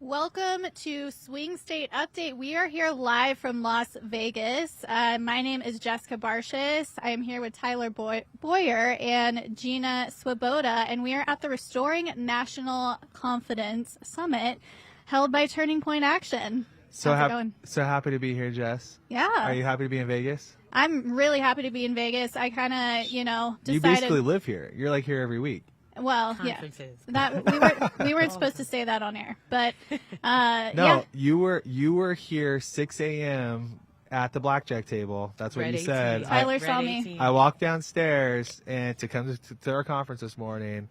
Welcome to Swing State Update. We are here live from Las Vegas. My name is Jessica Barshis. I am here with Tyler Boyer and Gina Swoboda, and we are at the Restoring National Confidence Summit held by Turning Point Action. So happy to be here, Jess. Yeah. Are you happy to be in Vegas? I'm really happy to be in Vegas. I kind of, decided. You basically live here. You're like here every week. Well, yeah, we weren't supposed to say that on air, but no, yeah. you were here 6 a.m. at the blackjack table. That's what Red you said. Tyler saw me. I walked downstairs and to come to our conference this morning,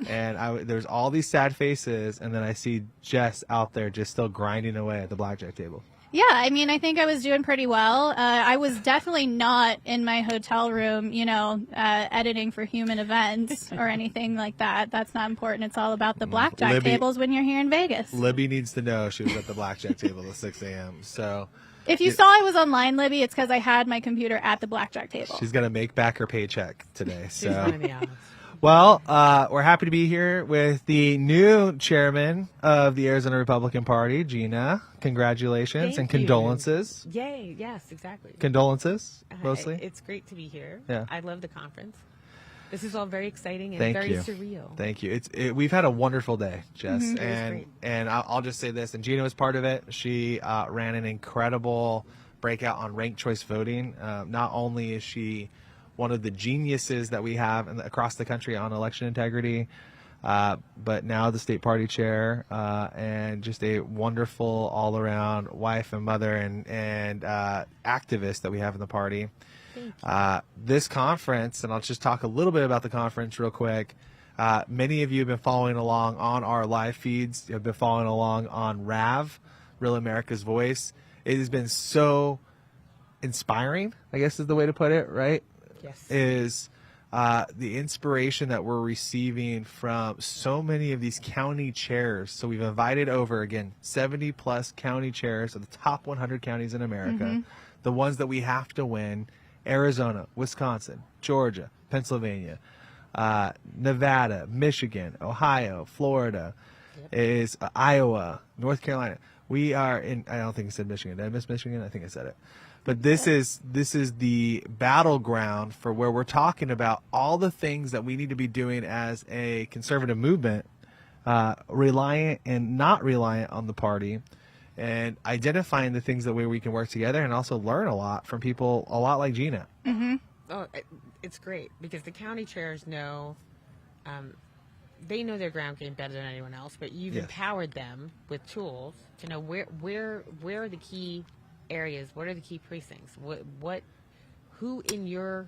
and there's all these sad faces, and then I see Jess out there just still grinding away at the blackjack table. Yeah, I mean, I think I was doing pretty well. I was definitely not in my hotel room, editing for Human Events or anything like that. That's not important. It's all about the blackjack tables when you're here in Vegas. Libby needs to know she was at the blackjack table at 6 a.m. So if you saw I was online, Libby, it's because I had my computer at the blackjack table. She's going to make back her paycheck today. So. She's running me out. Well, we're happy to be here with the new chairman of the Arizona Republican Party, Gina. Congratulations and condolences. Yay, yes, exactly. Condolences, mostly. It's great to be here. Yeah. I love the conference. This is all very exciting and Thank very you. surreal. Thank you. We've had a wonderful day, Jess. It was great. And I'll just say this, and Gina was part of it. She ran an incredible breakout on ranked choice voting. Not only is she one of the geniuses that we have across the country on election integrity, but now the state party chair, and just a wonderful all-around wife and mother and activist that we have in the party. This conference, and I'll just talk a little bit about the conference real quick. Many of you have been following along on our live feeds. Have been following along on RAV, Real America's Voice. It has been so inspiring, I guess is the way to put it, right? Yes. Is the inspiration that we're receiving from so many of these county chairs. So we've invited over, again, 70 plus county chairs of the top 100 counties in America, the ones that we have to win: Arizona, Wisconsin, Georgia, Pennsylvania, Nevada, Michigan, Ohio, Florida, is Iowa, North Carolina. We are in, I don't think I said Michigan. Did I miss Michigan? I think I said it. But this is the battleground for where we're talking about all the things that we need to be doing as a conservative movement, reliant and not reliant on the party, and identifying the things that way we can work together and also learn a lot from people a lot like Gina. Mm-hmm. Oh, it's great because the county chairs know, they know their ground game better than anyone else, but you've empowered them with tools to know where are the key areas, what are the key precincts, who in your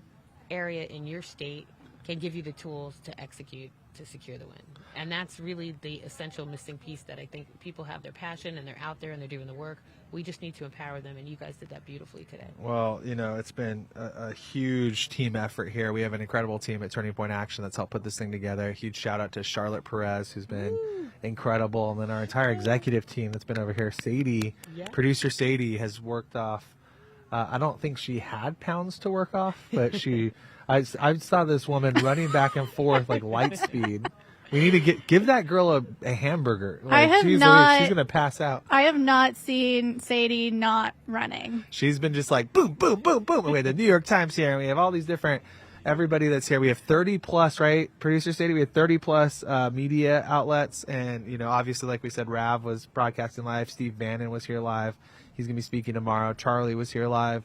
area, in your state, can give you the tools to execute to secure the win. And that's really the essential missing piece that I think people have their passion and they're out there and they're doing the work. We just need to empower them, and you guys did that beautifully today. Well, it's been a huge team effort here. We have an incredible team at Turning Point Action that's helped put this thing together. A huge shout out to Charlotte Perez, who's been incredible, and then our entire executive team that's been over here. Sadie, producer Sadie, has worked off. I don't think she had pounds to work off, but I saw this woman running back and forth like light speed. We need to give that girl a hamburger. Like, she's going to pass out. I have not seen Sadie not running. She's been just like boom, boom, boom, boom. We have the New York Times here, and we have all these different, everybody that's here. We have 30 plus, right? Producer Sadie, we have 30 plus media outlets. And, obviously, like we said, Rav was broadcasting live. Steve Bannon was here live. He's going to be speaking tomorrow. Charlie was here live.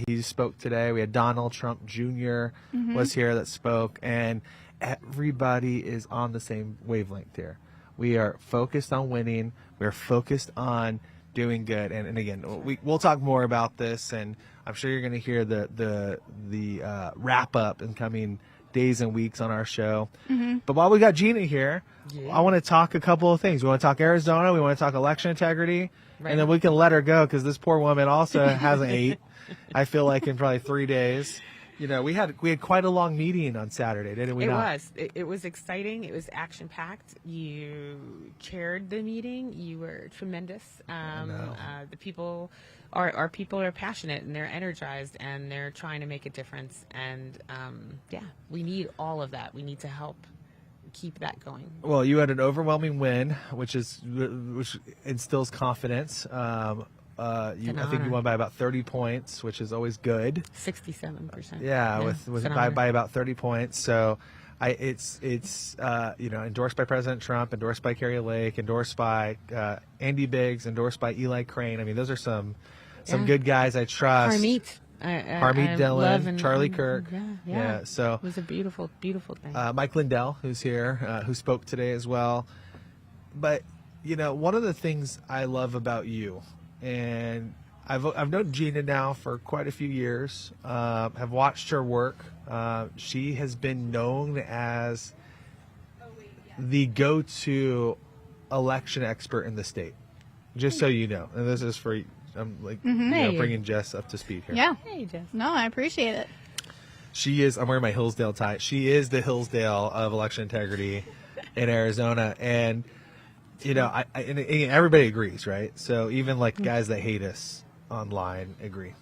He spoke today. We had Donald Trump Jr. Was here that spoke. And everybody is on the same wavelength here. We are focused on winning. We're focused on doing good. And again, we'll talk more about this, and I'm sure you're going to hear the wrap up in coming days and weeks on our show. But while we got Gina here, I want to talk a couple of things. We want to talk Arizona. We want to talk election integrity. Right. And then we can let her go because this poor woman also hasn't ate, I feel like, in probably 3 days. We had quite a long meeting on Saturday, didn't we? It was exciting. It was action packed. You chaired the meeting. You were tremendous. The people, our people are passionate and they're energized and they're trying to make a difference. And we need all of that. We need to help keep that going? Well, you had an overwhelming win, which instills confidence. I think honor. you won by about 30 points, which is always good. 67%. Yeah, It's with an by honor. about 30 points. So, it's endorsed by President Trump, endorsed by Carrie Lake, endorsed by Andy Biggs, endorsed by Eli Crane. I mean, those are some Yeah. good guys I trust. Harmeet. Harmeet I Dillon, love Charlie Kirk. Yeah. So It was a beautiful, beautiful thing. Mike Lindell, who's here, who spoke today as well. But one of the things I love about you, and I've known Gina now for quite a few years. Have watched her work. She has been known as the go-to election expert in the state. Just so you know, and this is for I'm Hey. bringing Jess up to speed here. Yeah. Hey, Jess. No, I appreciate it. She is. I'm wearing my Hillsdale tie. She is the Hillsdale of election integrity in Arizona, and and everybody agrees, right? So even like guys that hate us online agree,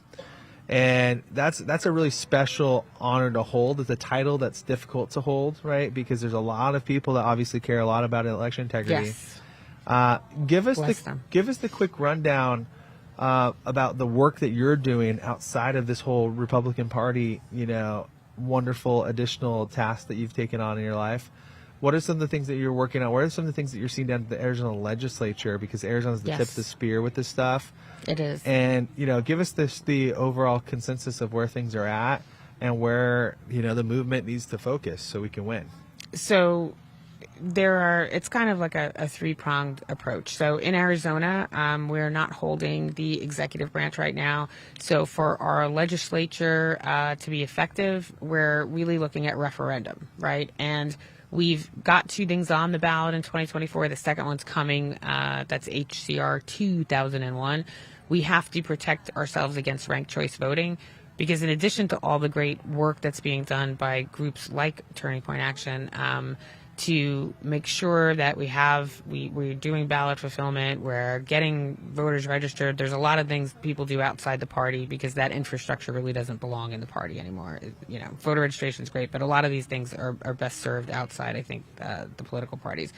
and that's a really special honor to hold. It's a title that's difficult to hold, right? Because there's a lot of people that obviously care a lot about election integrity. Yes. Give us Bless them. the quick rundown about the work that you're doing outside of this whole Republican Party, wonderful additional tasks that you've taken on in your life. What are some of the things that you're working on? What are some of the things that you're seeing down at the Arizona legislature? Because Arizona's the tip of the spear with this stuff. It is. And, give us the overall consensus of where things are at and where, the movement needs to focus so we can win. So it's kind of like a three-pronged approach. So in Arizona, we're not holding the executive branch right now. So for our legislature to be effective, we're really looking at referendum, right? And we've got two things on the ballot in 2024. The second one's coming. That's HCR 2001. We have to protect ourselves against ranked choice voting, because in addition to all the great work that's being done by groups like Turning Point Action, to make sure that we're doing ballot fulfillment, we're getting voters registered. There's a lot of things people do outside the party because that infrastructure really doesn't belong in the party anymore. Voter registration is great, but a lot of these things are best served outside, I think, the political parties.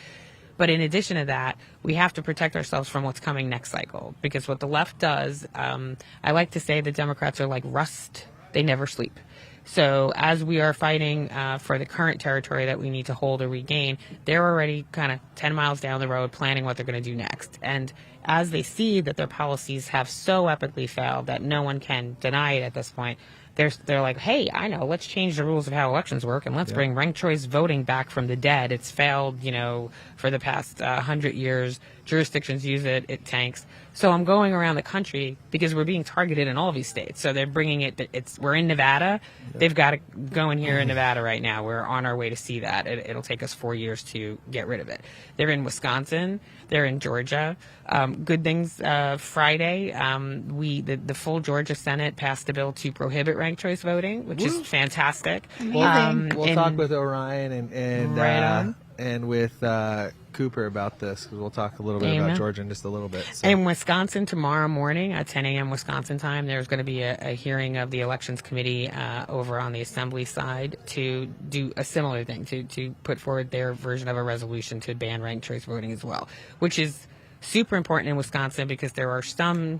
But in addition to that, we have to protect ourselves from what's coming next cycle, because what the left does, I like to say the Democrats are like rust. They never sleep. So as we are fighting for the current territory that we need to hold or regain, they're already kind of 10 miles down the road planning what they're going to do next. And as they see that their policies have so epically failed that no one can deny it at this point, they're like, hey, I know, let's change the rules of how elections work and let's bring ranked choice voting back from the dead. It's failed, for the past 100 years. Jurisdictions use it, it tanks. So I'm going around the country because we're being targeted in all these states. So they're bringing it. We're in Nevada. They've got it going here in Nevada right now. We're on our way to see that. It'll take us 4 years to get rid of it. They're in Wisconsin. They're in Georgia. Good things. Friday, the full Georgia Senate passed a bill to prohibit ranked choice voting, which is fantastic. Amazing. We'll talk with Orion Right and with Cooper about this, because we'll talk a little bit about Georgia in just a little bit. So. In Wisconsin tomorrow morning at 10 a.m. Wisconsin time, there's going to be a hearing of the Elections Committee over on the Assembly side to do a similar thing, to put forward their version of a resolution to ban ranked choice voting as well, which is super important in Wisconsin because there are some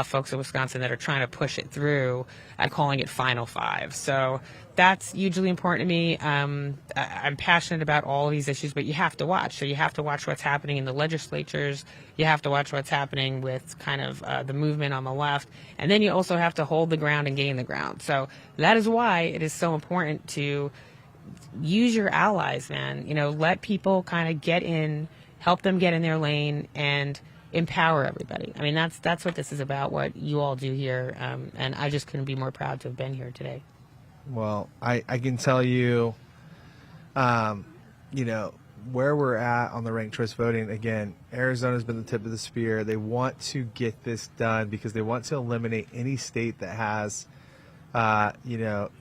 folks in Wisconsin that are trying to push it through calling it Final Five. So that's hugely important to me. I'm passionate about all of these issues, but you have to watch. So you have to watch what's happening in the legislatures. You have to watch what's happening with kind of the movement on the left. And then you also have to hold the ground and gain the ground. So that is why it is so important to use your allies, man. Let people kind of get in, help them get in their lane, and empower everybody. I mean, that's what this is about, what you all do here. And I just couldn't be more proud to have been here today. Well, I can tell you, where we're at on the ranked choice voting. Again, Arizona's been the tip of the spear. They want to get this done because they want to eliminate any state that has,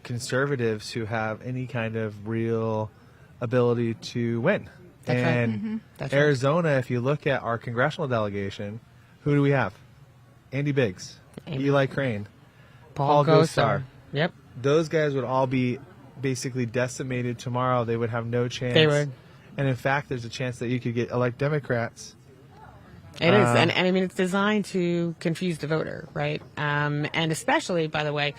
conservatives who have any kind of real ability to win. That's right. And Mm-hmm. That's right. Arizona, if you look at our congressional delegation, who do we have? Andy Biggs, Eli Crane, Paul Gosar. Yep. Those guys would all be basically decimated tomorrow. They would have no chance. They would. And in fact, there's a chance that you could elect Democrats. It is, and I mean, it's designed to confuse the voter, right? And especially, by the way,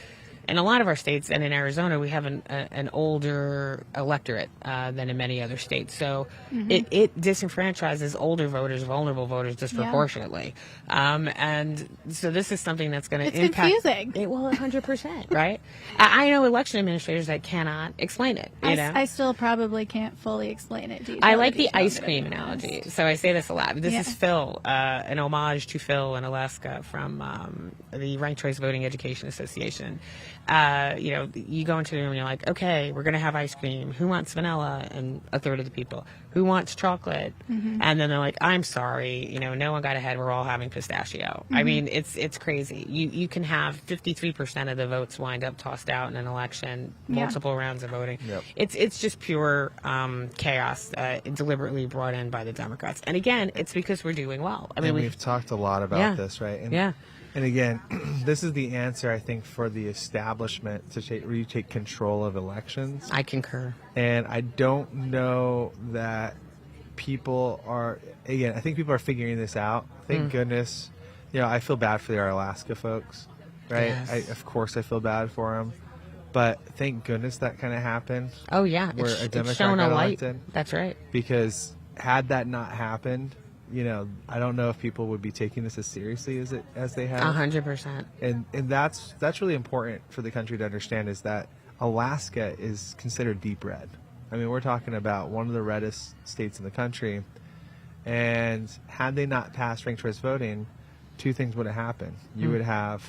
in a lot of our states and in Arizona, we have an older electorate than in many other states. So it disenfranchises older voters, vulnerable voters disproportionately. And so this is something that's going to impact. It's confusing. Well, 100%, right? I know election administrators that cannot explain it. You know? I still probably can't fully explain it. I like the ice cream analogy. So I say this a lot. This is Phil, an homage to Phil in Alaska from the Ranked Choice Voting Education Association. You know, you go into the room and you're like, okay, we're going to have ice cream. Who wants vanilla? And a third of the people. Who wants chocolate? And then they're like, I'm sorry, you know, no one got ahead. We're all having pistachio. I mean, it's crazy. You can have 53% of the votes wind up tossed out in an election, multiple rounds of voting. Yep. It's just pure chaos, deliberately brought in by the Democrats. And again, it's because we're doing well. I mean, we've talked a lot about this, right? And, And again, this is the answer, I think, for the establishment to take control of elections. I concur. And I don't know that people are, again, I think people are figuring this out. Thank goodness. You know, I feel bad for our Alaska folks, right? Yes. Of course I feel bad for them. But thank goodness that kind of happened. Oh, yeah. Where a Democrat shown a got light. elected. That's right. Because had that not happened, you know, I don't know if people would be taking this as seriously as they have. 100%. And that's really important for the country to understand, is that Alaska is considered deep red. I mean, we're talking about one of the reddest states in the country. And had they not passed ranked choice voting, two things would have happened. You would have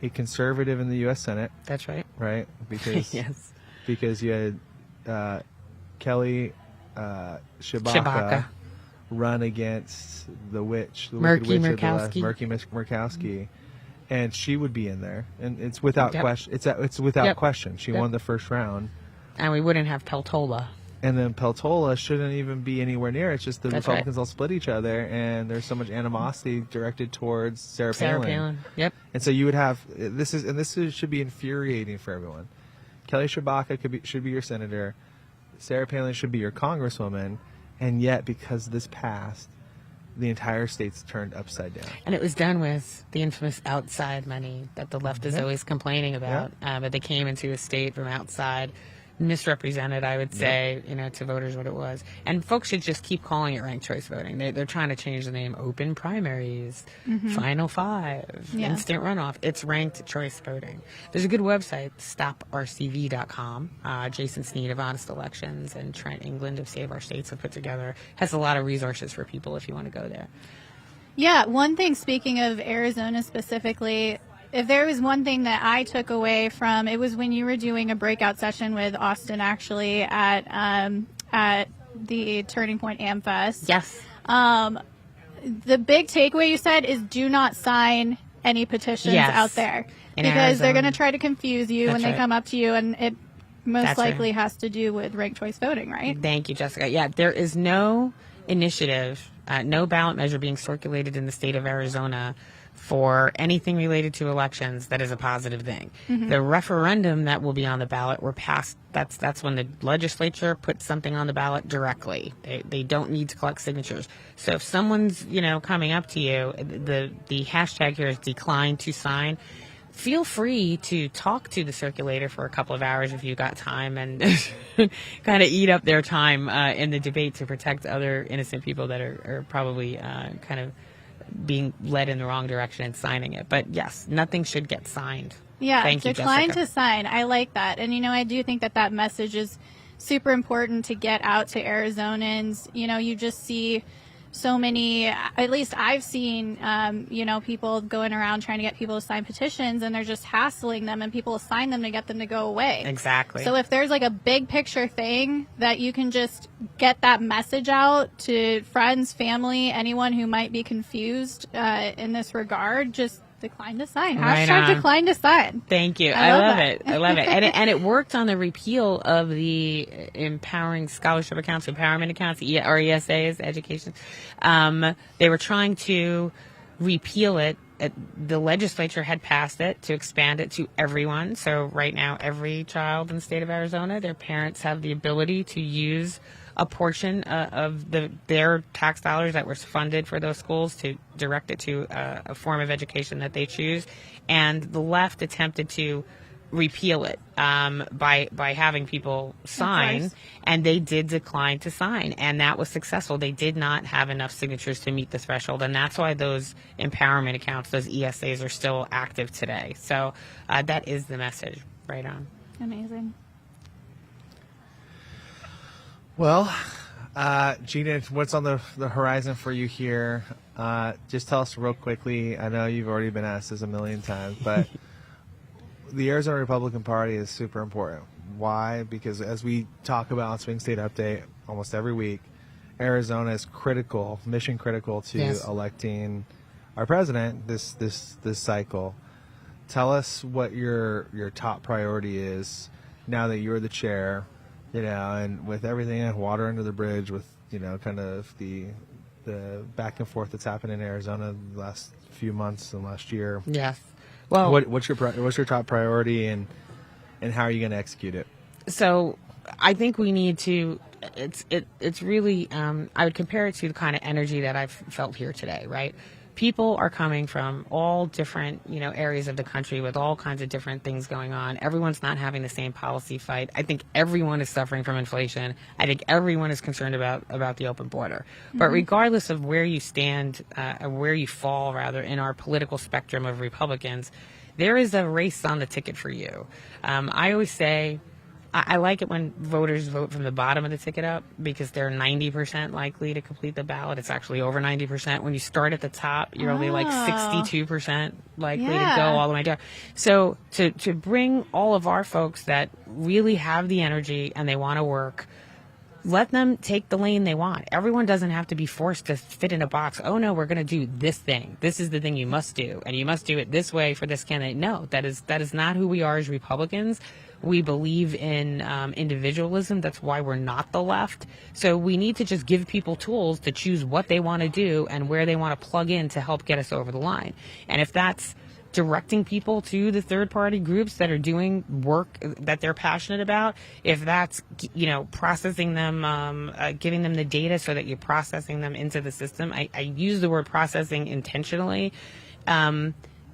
a conservative in the U.S. Senate. That's right. Right? Because Yes. because you had Kelly Tshibaka run against the witch, the wicked witch of the left, Murky Murkowski, and she would be in there, and it's without question. It's without question. She won the first round, and we wouldn't have Peltola. And then Peltola shouldn't even be anywhere near. It's just the That's Republicans right. all split each other, and there's so much animosity directed towards Sarah Palin. Yep. And so you would have this should be infuriating for everyone. Kelly Tshibaka should be your senator. Sarah Palin should be your congresswoman. And yet, because this passed, the entire state's turned upside down. And it was done with the infamous outside money that the left is always complaining about. But they came into a state from outside, misrepresented, I would say, you know, to voters what it was. And folks should just keep calling it ranked choice voting. They're trying to change the name. Open primaries, final five, instant runoff. It's ranked choice voting. There's a good website, stoprcv.com. Jason Sneed of Honest Elections and Trent England of Save Our States have put together. Has a lot of resources for people if you want to go there. Yeah, one thing, speaking of Arizona specifically, if there was one thing that I took away from, it was when you were doing a breakout session with Austin, actually, at the Turning Point AmFest. Yes. The big takeaway you said is do not sign any petitions out there. Because they're going to try to confuse you when they come up to you, and it most likely has to do with ranked choice voting, right? Thank you, Jessica. Yeah, there is no initiative, no ballot measure being circulated in the state of Arizona for anything related to elections that is a positive thing. The referendum that will be on the ballot were passed. That's when the legislature puts something on the ballot directly. They don't need to collect signatures. So if someone's coming up to you, the hashtag here is decline to sign. Feel free to talk to the circulator for a couple of hours if you've got time, and kind of eat up their time in the debate to protect other innocent people that are probably kind of being led in the wrong direction and signing it. But yes, nothing should get signed. Yeah, Thank you, decline Jessica. to sign. I like that. And, I do think that message is super important to get out to Arizonans. You just see so many, at least I've seen, people going around trying to get people to sign petitions, and they're just hassling them, and people sign them to get them to go away. Exactly. So if there's like a big picture thing that you can just get that message out to friends, family, anyone who might be confused in this regard, just decline to sign. Right Hashtag on. decline to sign. Thank you. I love that. it. I love it. And it worked on the repeal of the Empowering Scholarship Accounts, Empowerment Accounts, or ESAs, education. They were trying to repeal it the legislature had passed it to expand it to everyone. So right now, every child in the state of Arizona, their parents have the ability to use a portion of their tax dollars that were funded for those schools to direct it to a form of education that they choose. And the left attempted to repeal it by having people sign, and they did decline to sign, and that was successful. They did not have enough signatures to meet the threshold, and that's why those empowerment accounts, those ESAs, are still active today. So that is the message. Right on. Amazing. Well, Gina, what's on the horizon for you here? Just tell us real quickly. I know you've already been asked this a million times, but the Arizona Republican Party is super important. Why? Because as we talk about on Swing State Update almost every week, Arizona is critical, mission critical to electing our president this cycle. Tell us what your top priority is now that you're the chair, and with everything like water under the bridge, with kind of the back and forth that's happened in Arizona the last few months and last year. Yes. Well, what's your top priority, and how are you going to execute it? So I think we need to. It's really. I would compare it to the kind of energy that I've felt here today. Right, people are coming from all different areas of the country with all kinds of different things going on. Everyone's not having the same policy fight. I think everyone is suffering from inflation. I think everyone is concerned about the open border. Mm-hmm. But regardless of where you stand, or where you fall rather in our political spectrum of Republicans, there is a race on the ticket for you. I always say, I like it when voters vote from the bottom of the ticket up, because they're 90% likely to complete the ballot. It's actually over 90%. When you start at the top, you're only like 62% likely to go all the way down. So to bring all of our folks that really have the energy and they want to work, let them take the lane they want. Everyone doesn't have to be forced to fit in a box. Oh, no, we're going to do this thing. This is the thing you must do, and you must do it this way for this candidate. No, that is not who we are as Republicans. We believe in individualism. That's why we're not the left. So we need to just give people tools to choose what they want to do and where they want to plug in to help get us over the line. And if that's directing people to the third-party groups that are doing work that they're passionate about, if that's processing them, giving them the data so that you're processing them into the system. I use the word processing intentionally.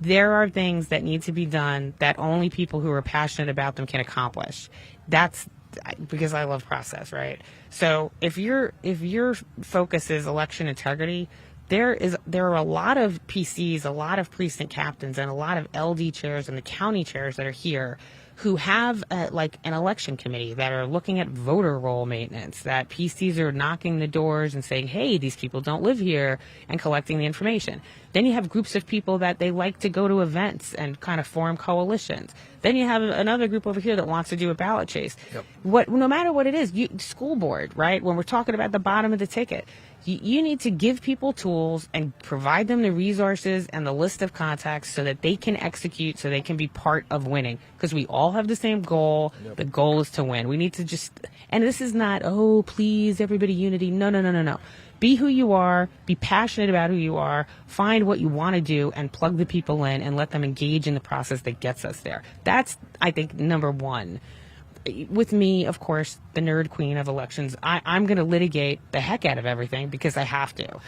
There are things that need to be done that only people who are passionate about them can accomplish. That's because I love process, right? So if your focus is election integrity, there are a lot of PCs, a lot of precinct captains, and a lot of LD chairs and the county chairs that are here who have like an election committee that are looking at voter roll maintenance, that PCs are knocking the doors and saying, hey, these people don't live here, and collecting the information. Then you have groups of people that they like to go to events and kind of form coalitions. Then you have another group over here that wants to do a ballot chase. Yep. No matter what it is, school board, right? When we're talking about the bottom of the ticket, you need to give people tools and provide them the resources and the list of contacts so that they can execute, so they can be part of winning. Because we all have the same goal. Yep. The goal is to win. We need to and this is not, oh, please, everybody unity. No. Be who you are. Be passionate about who you are. Find what you want to do and plug the people in and let them engage in the process that gets us there. That's, I think, number one. With me, of course, the nerd queen of elections, I'm going to litigate the heck out of everything because I have to.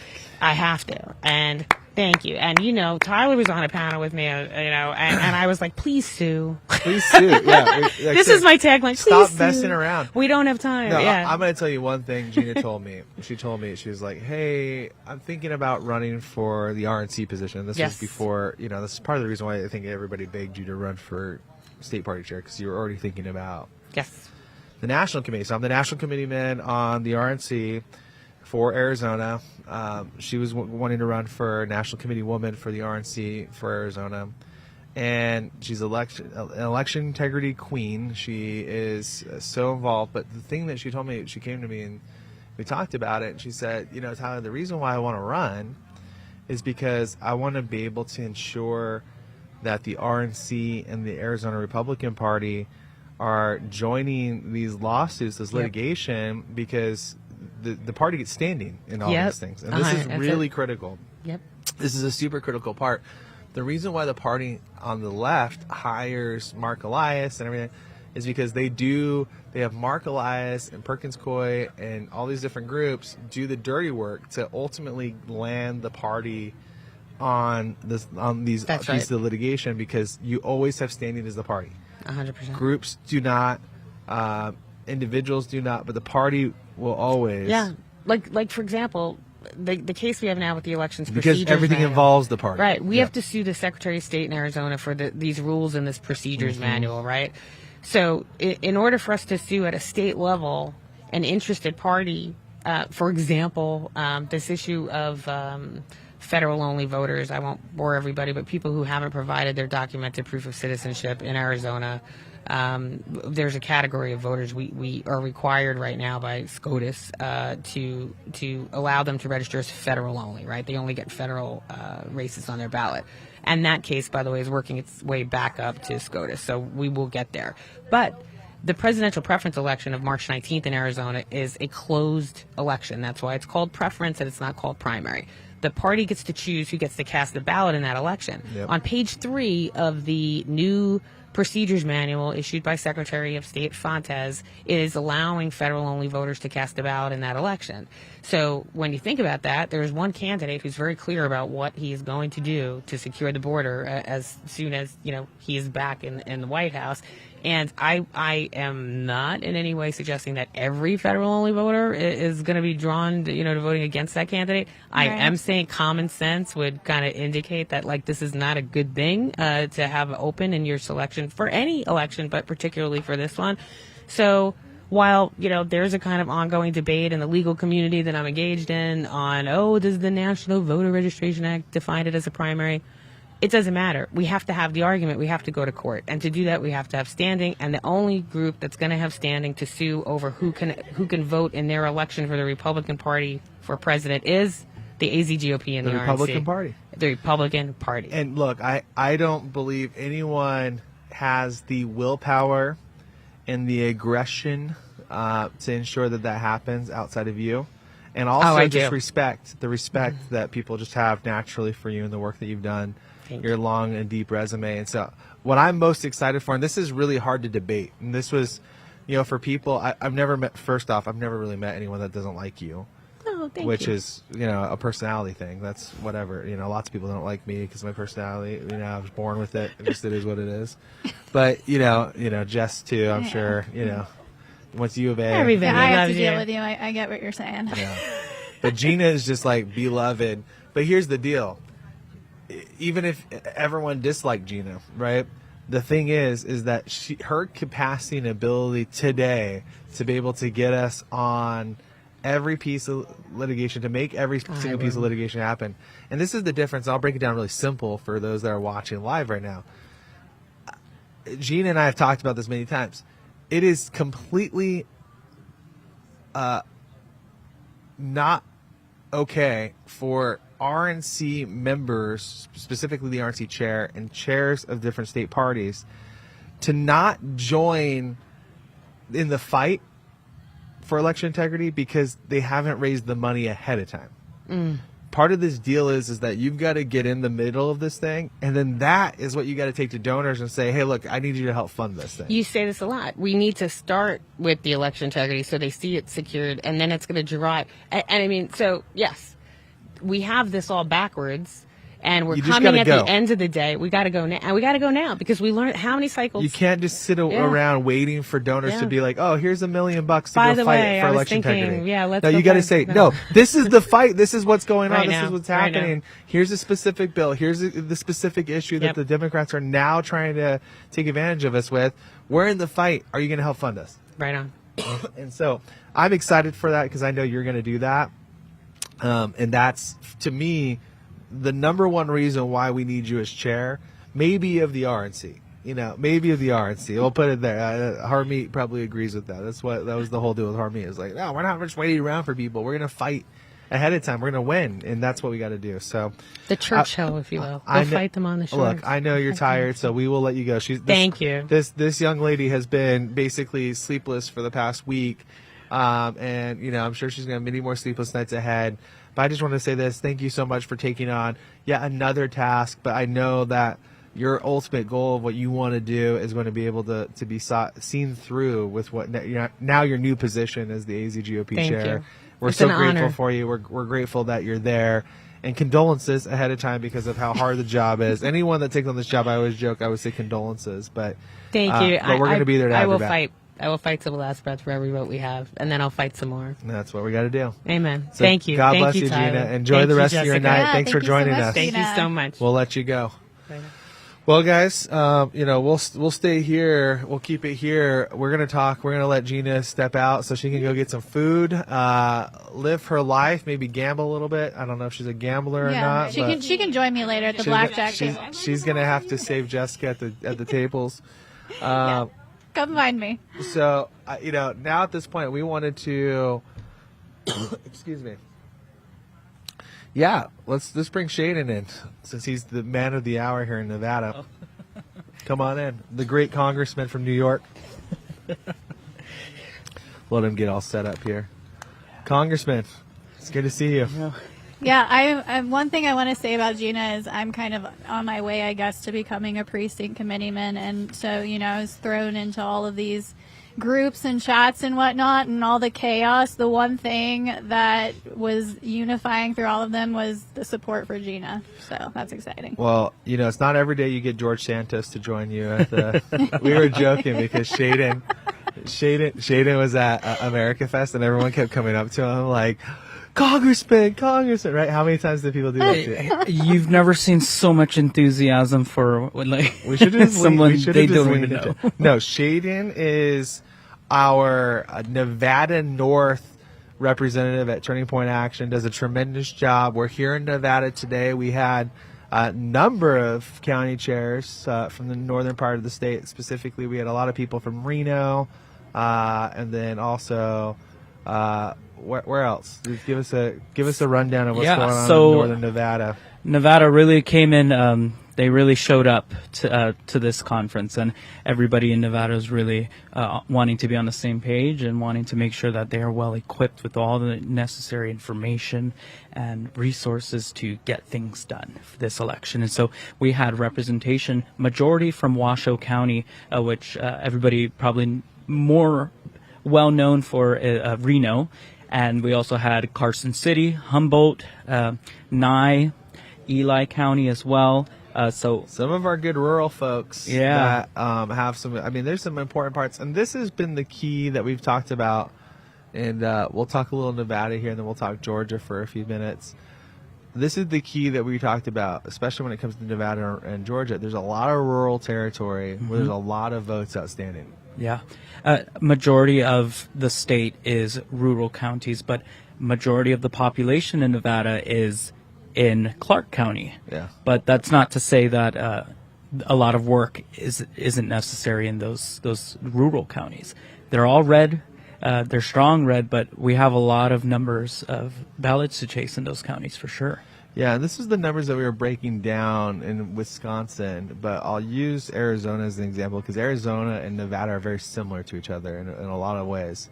And thank you. And, Tyler was on a panel with me, and I was like, please sue. Please sue. Yeah. This is my tagline. Stop messing around. We don't have time. No, yeah. I'm going to tell you one thing Gina told me. She was like, hey, I'm thinking about running for the RNC position. This was before, this is part of the reason why I think everybody begged you to run for state party chair, because you were already thinking about the national committee. So I'm the national committee man on the RNC for Arizona. She was wanting to run for national committee woman for the RNC for Arizona. And she's an election integrity queen. She is so involved. But the thing that she told me, she came to me and we talked about it. And she said, Tyler, the reason why I want to run is because I want to be able to ensure that the RNC and the Arizona Republican Party are joining these lawsuits, this litigation, because the party gets standing in all these things. And this is really critical. Yep. This is a super critical part. the reason why the party on the left hires Mark Elias and everything is because they have Mark Elias and Perkins Coie and all these different groups do the dirty work to ultimately land the party on these That's pieces right. of litigation, because you always have standing as the party. 100%. Groups do not, individuals do not, but the party will always. Yeah. Like for example, the case we have now with the elections Because procedures everything manual. involves the party. Right. We Yeah. have to sue the Secretary of State in Arizona for these rules in this procedures manual, right? So in order for us to sue at a state level an interested party, for example, this issue of federal-only voters, I won't bore everybody, but people who haven't provided their documented proof of citizenship in Arizona, there's a category of voters we are required right now by SCOTUS to allow them to register as federal only, right? They only get federal races on their ballot. And that case, by the way, is working its way back up to SCOTUS, so we will get there. But the presidential preference election of March 19th in Arizona is a closed election. That's why it's called preference and it's not called primary. The party gets to choose who gets to cast the ballot in that election. Yep. On page 3 of the new procedures manual issued by Secretary of State Fontes, is allowing federal-only voters to cast a ballot in that election. So when you think about that, there's one candidate who's very clear about what he is going to do to secure the border as soon as he is back in the White House. And I am not in any way suggesting that every federal-only voter is going to be drawn to voting against that candidate. I Right. am saying common sense would kind of indicate that this is not a good thing to have open in your selection for any election, but particularly for this one. So while there's a kind of ongoing debate in the legal community that I'm engaged in on, does the National Voter Registration Act define it as a primary? It doesn't matter. We have to have the argument. We have to go to court. And to do that, we have to have standing. And the only group that's going to have standing to sue over who can vote in their election for the Republican Party for president is the AZGOP and the RNC. Republican Party. The Republican Party. And look, I don't believe anyone has the willpower and the aggression to ensure that happens outside of you. And also I just do. respect that people just have naturally for you and the work that you've done, your long and deep resume. And so what I'm most excited for, and this is really hard to debate, and this was, for people, I've never really met anyone that doesn't like you. Oh, thank Which you. is, a personality thing. That's whatever. Lots of people don't like me because my personality, I was born with it. It just it is what it is. But, Jess too, I'm sure, once U of A. Everybody Yeah, I have to loves deal you. with you. I get what you're saying. Yeah. But Gina is just beloved. But here's the deal. Even if everyone disliked Gina, right? The thing is that her capacity and ability today to be able to get us on every piece of litigation, to make every single piece of litigation happen. And this is the difference. I'll break it down really simple for those that are watching live right now. Gina and I have talked about this many times. It is completely not okay for RNC members, specifically the RNC chair and chairs of different state parties, to not join in the fight for election integrity because they haven't raised the money ahead of time. Part of this deal is that you've got to get in the middle of this thing, and then that is what you got to take to donors and say, hey, look, I need you to help fund this thing. You say this a lot. We need to start with the election integrity so they see it secured, and then it's going to drive. And I mean, so yes, we have this all backwards, and we're You just coming gotta at go. the end of the day. We got to go now, and we got to go now because we learned how many cycles. You can't just sit around waiting for donors Yeah. to be like, oh, here's $1 million to By go the fight way, for I was election thinking, integrity. yeah, let's no, go you got to fight. say, No. no, this is the fight. This is what's going on. Right This now. is what's Right now. happening. Here's a specific bill. Here's the specific issue that Yep. the Democrats are now trying to take advantage of us with. We're in the fight. Are you going to help fund us? Right on. And so I'm excited for that because I know you're going to do that. And that's, to me, the number one reason why we need you as chair, maybe of the RNC. Maybe of the RNC. We'll put it there. Harmeet probably agrees with that. That was the whole deal with Harmeet. It's like, no, we're not just waiting around for people. We're going to fight ahead of time. We're going to win, and that's what we got to do. So The Churchill, if you will. I Go kn- fight them on the shores. Look, I know you're tired, so we will let you go. Thank you. This young lady has been basically sleepless for the past week, and I'm sure she's going to have many more sleepless nights ahead. But I just want to say this. Thank you so much for taking on yet another task. But I know that your ultimate goal of what you want to do is going to be able to be seen through with what now your new position as the AZGOP Thank chair. you. We're It's so an grateful honor. for you. We're grateful that you're there. And condolences ahead of time because of how hard the job is. Anyone that takes on this job, I always joke, I would say condolences. But Thank you. But we're going to be there to have I your will back. fight. I will fight to the last breath for every vote we have, and then I'll fight some more. And that's what we got to do. Amen. So Thank you. God Thank bless you, Tyler. Gina. Enjoy Thank the you, rest of your Jessica. night. Yeah, Thanks thank for you so joining much, us. Thank you Gina. so much. We'll let you go. Well, guys, we'll stay here. We'll keep it here. We're gonna talk. We're gonna let Gina step out so she can go get some food, live her life, maybe gamble a little bit. I don't know if she's a gambler or Yeah, not. she but can can join me later at the blackjack table. she's gonna have to save Jessica at the tables. Come find me. So now at this point, we wanted to. Excuse me. Yeah, let's bring Shaden in since he's the man of the hour here in Nevada. Come on in, the great congressman from New York. Let him get all set up here. Congressman, it's good to see you. Yeah, I one thing I want to say about Gina is I'm kind of on my way, I guess, to becoming a precinct committeeman, and so I was thrown into all of these groups and chats and whatnot, and all the chaos. The one thing that was unifying through all of them was the support for Gina. So that's exciting. Well, it's not every day you get George Santos to join you at the. We were joking because Shaden was at America Fest, and everyone kept coming up to him like, Congressman, right? How many times did people do that to you? You've never seen so much enthusiasm for We should have someone they don't even leaned know. into. No, Shaden is our Nevada North representative at Turning Point Action. Does a tremendous job. We're here in Nevada today. We had a number of county chairs from the northern part of the state. Specifically, we had a lot of people from Reno, and then also. Where else? Give us a rundown of what's going on in northern Nevada. Nevada really came in. They really showed up to this conference, and everybody in Nevada is really wanting to be on the same page and wanting to make sure that they are well equipped with all the necessary information and resources to get things done for this election. And so we had representation, majority from Washoe County, which everybody probably more well known for Reno. And we also had Carson City, Humboldt, Nye, Ely County as well. So some of our good rural folks Yeah. that have some. I mean, there's some important parts, and this has been the key that we've talked about. And we'll talk a little Nevada here, and then we'll talk Georgia for a few minutes. This is the key that we talked about, especially when it comes to Nevada and Georgia. There's a lot of rural territory where there's a lot of votes outstanding. yeah, majority of the state is rural counties, but majority of the population in Nevada is in Clark County. Yeah. But that's not to say that a lot of work isn't necessary in those rural counties. They're all red. They're strong red, but we have a lot of numbers of ballots to chase in those counties for sure. Yeah, and this is the numbers that we were breaking down in Wisconsin, but I'll use Arizona as an example because Arizona and Nevada are very similar to each other in a lot of ways.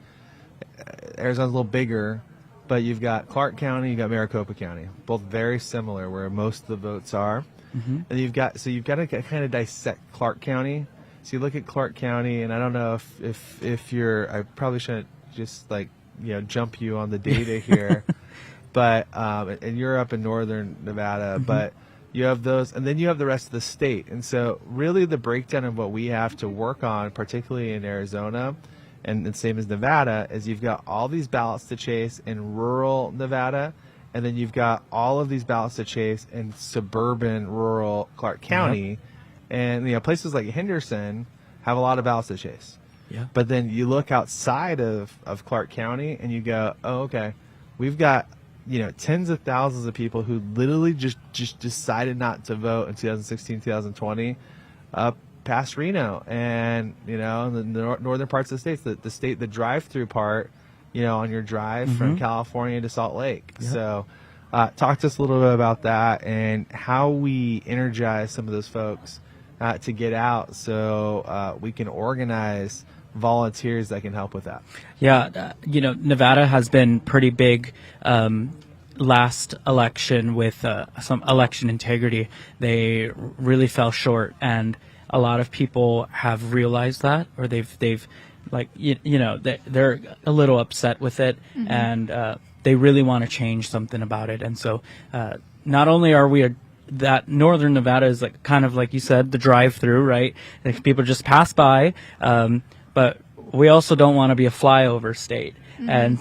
Arizona's a little bigger, but you've got Clark County, you've got Maricopa County, both very similar where most of the votes are. And you've got to kind of dissect Clark County. So you look at Clark County, and I don't know if you're, I probably shouldn't just jump you on the data here. But and you're up in northern Nevada, but you have those, and then you have the rest of the state. And so really the breakdown of what we have to work on, particularly in Arizona, and the same as Nevada, is you've got all these ballots to chase in rural Nevada, and then you've got all of these ballots to chase in suburban rural Clark County. And places like Henderson have a lot of ballots to chase. Yeah. But then you look outside of Clark County and you go, oh, okay, we've got tens of thousands of people who literally just decided not to vote in 2016, 2020, past Reno, and in the northern parts of the states, the drive-through part, on your drive from California to Salt Lake. Yep. So, talk to us a little bit about that and how we energize some of those folks to get out, so we can organize volunteers that can help with that. Yeah, Nevada has been pretty big last election with some election integrity, they really fell short, and a lot of people have realized that, or they've like they're a little upset with it, and they really want to change something about it. And so not only are we that Northern Nevada is like kind of like you said, the drive-through, right? Like people just pass by, but we also don't want to be a flyover state, and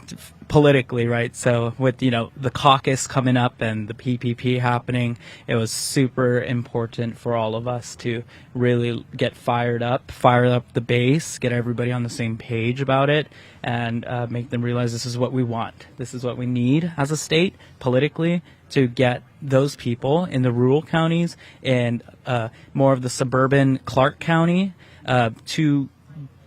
politically, right? So with the caucus coming up and the PPP happening, it was super important for all of us to really get fire up the base, get everybody on the same page about it, and make them realize this is what we want, this is what we need as a state politically, to get those people in the rural counties and more of the suburban Clark County to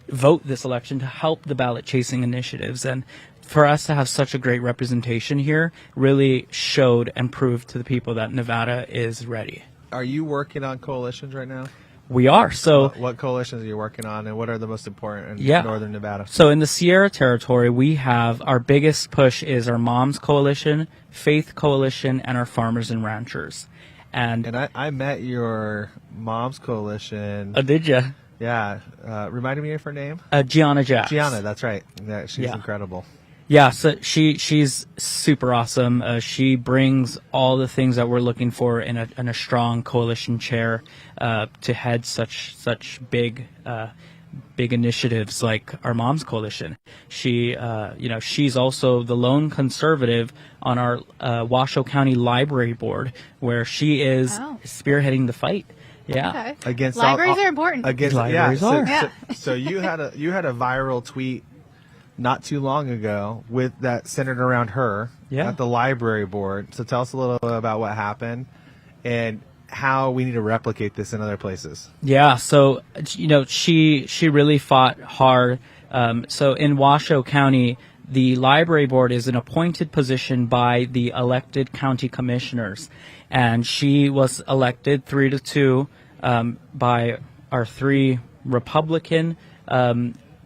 vote this election to help the ballot chasing initiatives. And for us to have such a great representation here really showed and proved to the people that Nevada is ready. Are you working on coalitions right now? We are. So what coalitions are you working on, and what are the most important in Northern Nevada? So in the Sierra Territory, we have our biggest push is our Moms Coalition, Faith Coalition, and our Farmers and Ranchers. And I met your Moms Coalition. Oh, did you? Yeah. Reminded me of her name? Gianna Jax. Gianna, that's right. Yeah, she's incredible. Yeah, so she's super awesome. She brings all the things that we're looking for in a strong coalition chair to head such big initiatives like our Moms Coalition. She's also the lone conservative on our Washoe County Library Board, where she is spearheading the fight. Yeah, Okay. Against Libraries are important. Against Libraries are. So you had a viral tweet not too long ago with that centered around her at the library board. So tell us a little bit about what happened and how we need to replicate this in other places. Yeah, so she really fought hard. So in Washoe County, the library board is an appointed position by the elected county commissioners, and she was elected 3-2 by our 3 Republican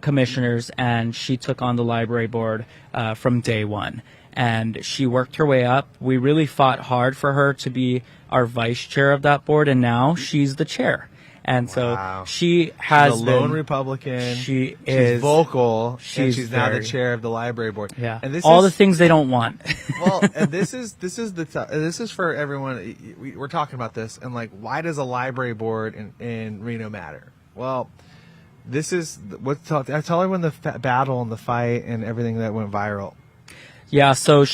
commissioners, and she took on the library board from day one. And she worked her way up. We really fought hard for her to be our vice chair of that board, and now she's the chair. And so she has she's a lone Republican. She's vocal. She's now the chair of the library board. Yeah, and this all is, the things they don't want. Well, and this is for everyone. We're talking about this, and like, why does a library board in Reno matter? Well, this is tell everyone the battle and the fight and everything that went viral. Yeah, so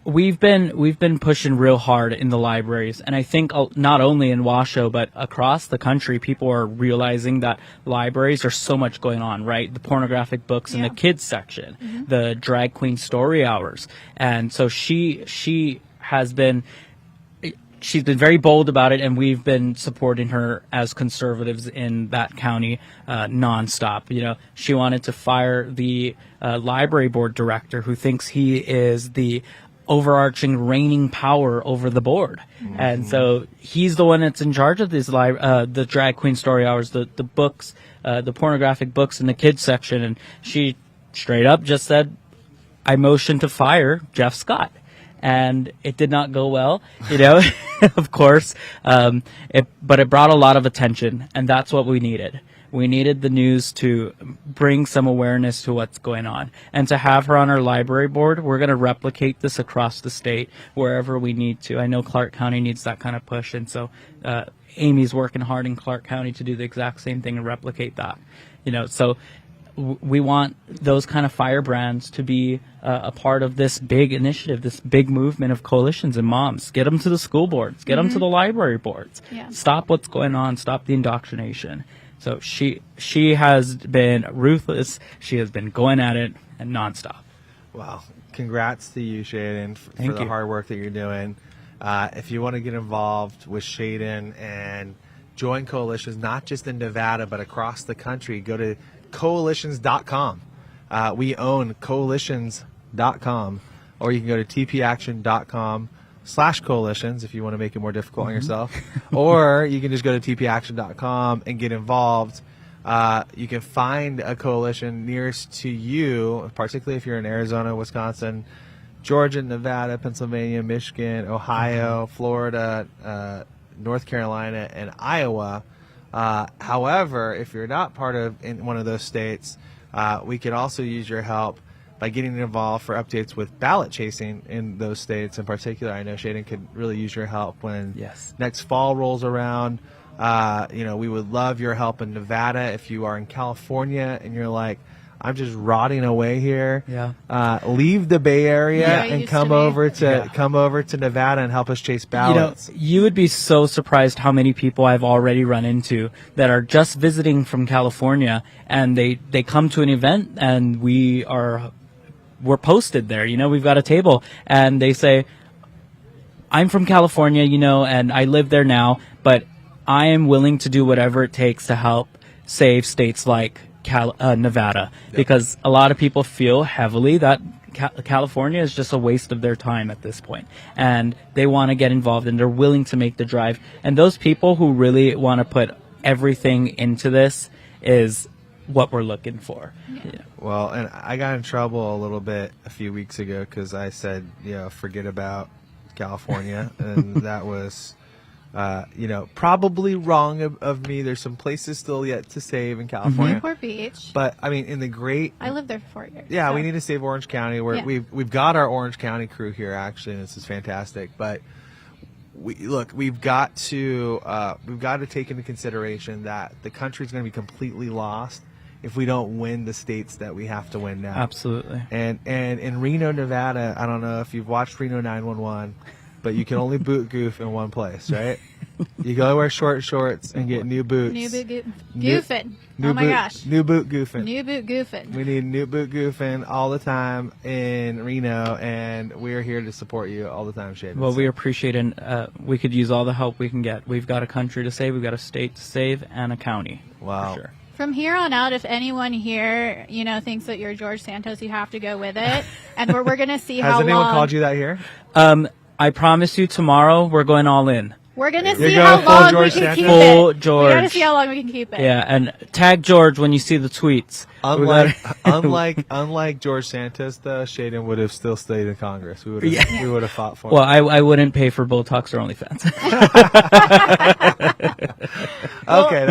we've been pushing real hard in the libraries, and I think not only in Washoe but across the country, people are realizing that libraries are so much going on, right? The pornographic books in the kids section, the drag queen story hours, and so she's been very bold about it, and we've been supporting her as conservatives in that county nonstop. She wanted to fire the library board director, who thinks he is the overarching reigning power over the board. And so he's the one that's in charge of these the drag queen story hours, the books, the pornographic books in the kids section. And she straight up just said, I motion to fire Jeff Scott. And it did not go well, of course. But it brought a lot of attention, and that's what we needed. We needed the news to bring some awareness to what's going on. And to have her on our library board, we're going to replicate this across the state wherever we need to. I know Clark County needs that kind of push, and so Amy's working hard in Clark County to do the exact same thing and replicate that. So we want those kind of firebrands to be a part of this big initiative, this big movement of coalitions and moms. Get them to the school boards. Get them to the library boards. Yeah. Stop what's going on. Stop the indoctrination. So she has been ruthless. She has been going at it and nonstop. Wow. Congrats to you, Shaden, for Thank the you. hard work that you're doing. If you want to get involved with Shaden and join coalitions, not just in Nevada, but across the country, go to coalitions.com. We own coalitions.com, or you can go to tpaction.com/coalitions if you want to make it more difficult on yourself, or you can just go to tpaction.com and get involved. You can find a coalition nearest to you, particularly if you're in Arizona, Wisconsin, Georgia, Nevada, Pennsylvania, Michigan, Ohio, Florida, North Carolina, and Iowa. However, if you're not part of in one of those states, we could also use your help by getting involved for updates with ballot chasing in those states. In particular, I know Shaden could really use your help when next fall rolls around. We would love your help in Nevada. If you are in California and you're like, I'm just rotting away here. Leave the Bay Area and come over to Nevada and help us chase ballots. You would be so surprised how many people I've already run into that are just visiting from California, and they come to an event, and we're posted there. We've got a table, and they say, I'm from California, and I live there now, but I am willing to do whatever it takes to help save states like Nevada, because a lot of people feel heavily that California is just a waste of their time at this point, and they want to get involved, and they're willing to make the drive. And those people who really want to put everything into this is what we're looking for. Well, and I got in trouble a little bit a few weeks ago because I said, forget about California, and that was probably wrong of me. There's some places still yet to save in California. Newport Beach. But I mean, I lived there for 4 years. Yeah, so we need to save Orange County. We've got our Orange County crew here actually, and this is fantastic. But we've got to take into consideration that the country's going to be completely lost if we don't win the states that we have to win now. Absolutely. And in Reno, Nevada, I don't know if you've watched Reno 911. But you can only boot goof in one place, right? You go wear short shorts and get new boots. New boot goofing. Gosh. New boot goofing. New boot goofing. We need new boot goofing all the time in Reno, and we're here to support you all the time, Shaden. Well, we appreciate it. We could use all the help we can get. We've got a country to save, we've got a state to save, and a county. Wow. For sure. From here on out, if anyone here, thinks that you're George Santos, you have to go with it. And we're going to see how long. Has anyone called you that here? I promise you tomorrow we're going all in. We're going to see how long we can keep it. Full George. We got to see how long we can keep it. Yeah, and tag George when you see the tweets. Unlike George Santos, though, Shaden would have still stayed in Congress. We would have fought for him. Well, I wouldn't pay for Botox or OnlyFans. Okay,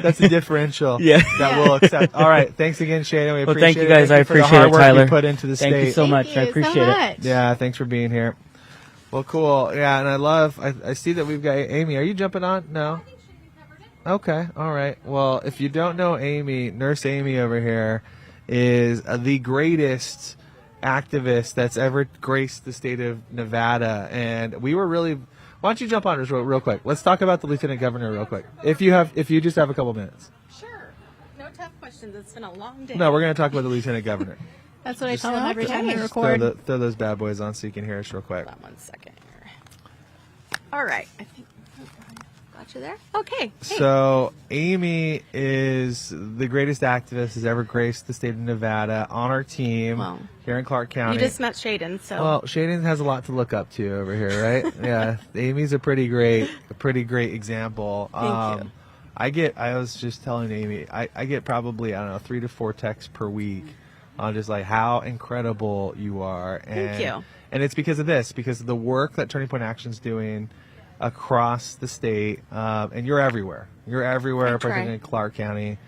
that's a differential that we'll accept. All right, thanks again, Shaden. We appreciate thank you guys. I appreciate it, Tyler. You put into the Thank state. you so much. I appreciate it. Yeah, thanks for being here. Well, cool. Yeah, and I see that we've got Amy. Are you jumping on? No? Okay, all right. Well, if you don't know Amy, Nurse Amy over here is the greatest activist that's ever graced the state of Nevada. And we were really... Why don't you jump on us real quick? Let's talk about the Lieutenant Governor real quick. If you just have a couple minutes. Sure. No tough questions. It's been a long day. No, we're going to talk about the Lieutenant Governor. That's what I tell them every time we record. Throw those bad boys on so you can hear us real quick. Hold on 1 second here. All right. I think got you there. Okay. Hey. So Amy is the greatest activist has ever graced the state of Nevada on our team here in Clark County. You just met Shaden, so. Well, Shaden has a lot to look up to over here, right? Yeah. Amy's a pretty great example. Thank you. I was just telling Amy, I get probably, 3 to 4 texts per week on just like how incredible you are. Thank you. And it's because of the work that Turning Point Action's doing across the state, and you're everywhere. Particularly in Clark County.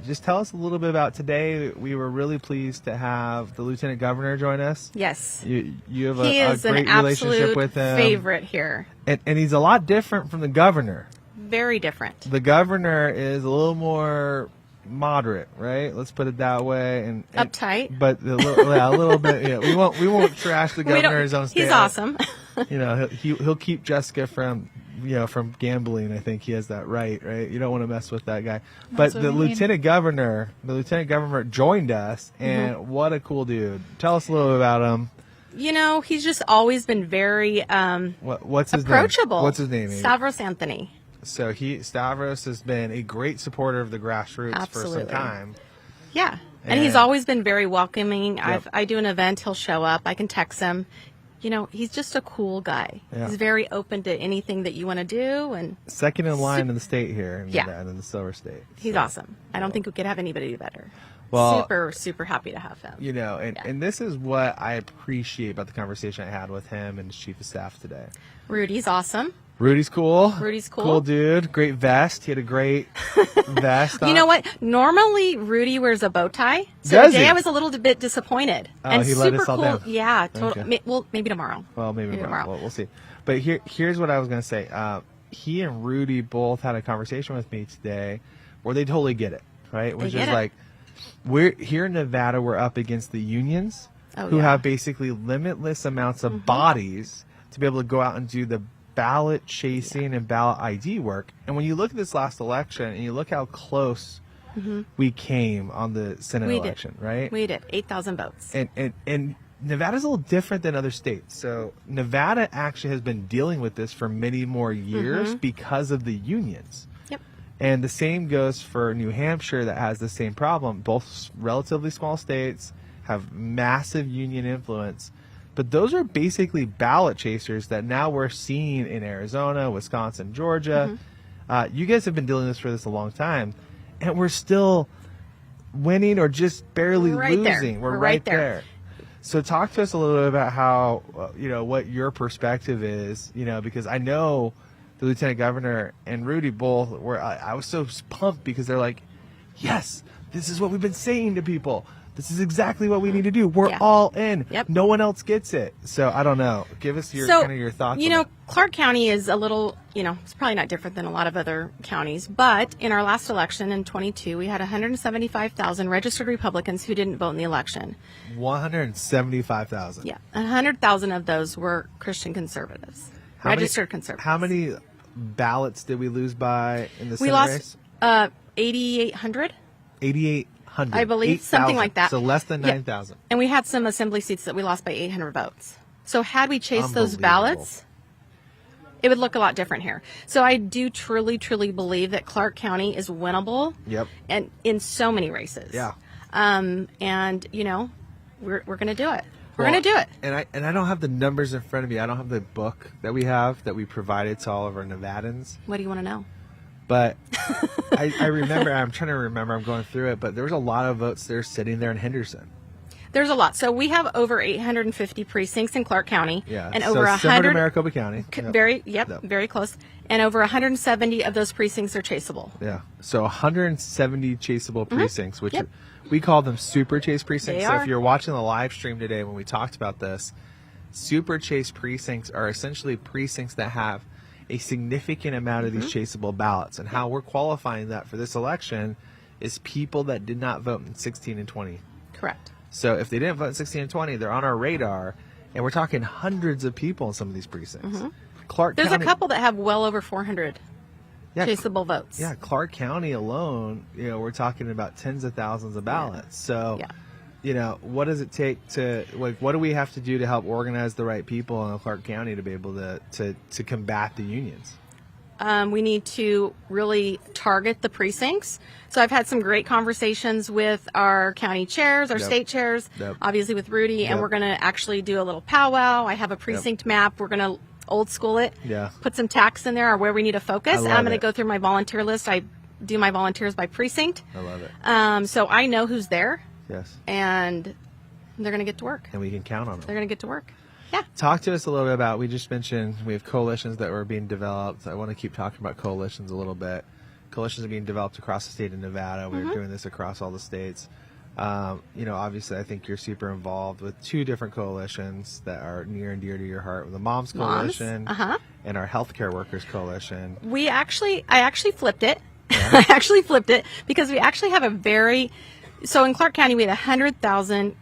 Just tell us a little bit about today. We were really pleased to have the Lieutenant Governor join us. Yes. You have a great relationship with him. Favorite here. And he's a lot different from the governor. Very different. The governor is a little more moderate, right? Let's put it that way. And uptight, but a little bit. Yeah, we won't trash the governor his own state. He's awesome. He'll keep Jessica from gambling. I think he has that right. You don't want to mess with that guy. But the lieutenant governor joined us, and what a cool dude. Tell us a little bit about him. He's just always been very what's his approachable. Name? What's his name? Stavros Anthony. So Stavros has been a great supporter of the grassroots for some time. Yeah, and he's always been very welcoming. Yep. I do an event, he'll show up. I can text him. He's just a cool guy. Yeah. He's very open to anything that you want to do, and second in line in the state here. In the Silver State. He's awesome. I don't think we could have anybody better. Well, super, super happy to have him. You know, and this is what I appreciate about the conversation I had with him and his chief of staff today. Rudy's awesome. Rudy's cool. Rudy's cool. Cool dude. Great vest. He had a great vest on. You know what? Normally, Rudy wears a bow tie. So Does today he? I was a little bit disappointed. Oh, and he super let us all cool. down. Yeah, totally. Okay. Well, maybe tomorrow. Well, maybe tomorrow. Well, we'll see. But here's what I was going to say. He and Rudy both had a conversation with me today where they totally get it, right? Which is like, we're here in Nevada, we're up against the unions who have basically limitless amounts of bodies to be able to go out and do the ballot chasing and ballot ID work. And when you look at this last election and you look how close we came on the Senate election, right? We did 8,000 votes. And Nevada's a little different than other states. So Nevada actually has been dealing with this for many more years because of the unions. Yep. And the same goes for New Hampshire, that has the same problem. Both relatively small states have massive union influence. But those are basically ballot chasers that now we're seeing in Arizona, Wisconsin, Georgia. You guys have been dealing with this for a long time, and we're still winning or just barely losing. We're right there. So talk to us a little bit about how, what your perspective is, because I know the lieutenant governor and Rudy both were, I was so pumped because they're like, yes, this is what we've been saying to people. This is exactly what we need to do. We're all in. Yep. No one else gets it. So I don't know. Give us your kind of your thoughts. You know, Clark County is a little, it's probably not different than a lot of other counties. But in our last election in 22, we had 175,000 registered Republicans who didn't vote in the election. 175,000. Yeah, 100,000 of those were Christian conservatives, registered conservatives. How many ballots did we lose by in the Senate race? We lost 8,800. 8,800. I believe, 8, something like that. So less than 9,000. And we had some assembly seats that we lost by 800 votes. So had we chased those ballots, it would look a lot different here. So I do truly, truly believe that Clark County is winnable. Yep. And in so many races. Yeah. And we're going to do it. We're going to do it. And I don't have the numbers in front of me. I don't have the book that we provided to all of our Nevadans. What do you want to know? But I remember, I'm trying to remember, I'm going through it, but there was a lot of votes there sitting there in Henderson. There's a lot. So we have over 850 precincts in Clark County. Yeah. And so over 100. Similar to Maricopa County. Very close. And over 170 of those precincts are chaseable. Yeah. So 170 chaseable precincts, which we call them super chase precincts. So if you're watching the live stream today when we talked about this, super chase precincts are essentially precincts that have a significant amount of these chaseable ballots. And how we're qualifying that for this election is people that did not vote in 16 and 20. Correct. So if they didn't vote in 16 and 20, they're on our radar, and we're talking hundreds of people in some of these precincts. There's a couple that have well over 400 chaseable votes. Yeah, Clark County alone, we're talking about tens of thousands of ballots. So, what does it take to, what do we have to do to help organize the right people in Clark County to be able to combat the unions? We need to really target the precincts. So I've had some great conversations with our county chairs, our state chairs, obviously with Rudy, and we're going to actually do a little powwow. I have a precinct map. We're going to old school it, put some tax in there or where we need to focus. And I'm going to go through my volunteer list. I do my volunteers by precinct. I love it. So I know who's there. Yes. And they're going to get to work. And we can count on them. They're going to get to work. Yeah. Talk to us a little bit about, we just mentioned we have coalitions that were being developed. I want to keep talking about coalitions a little bit. Coalitions are being developed across the state of Nevada. We're doing this across all the states. Obviously I think you're super involved with two different coalitions that are near and dear to your heart. The Moms Coalition and our Healthcare Workers Coalition. I actually flipped it. I actually flipped it because we actually have so in Clark County we had 100,000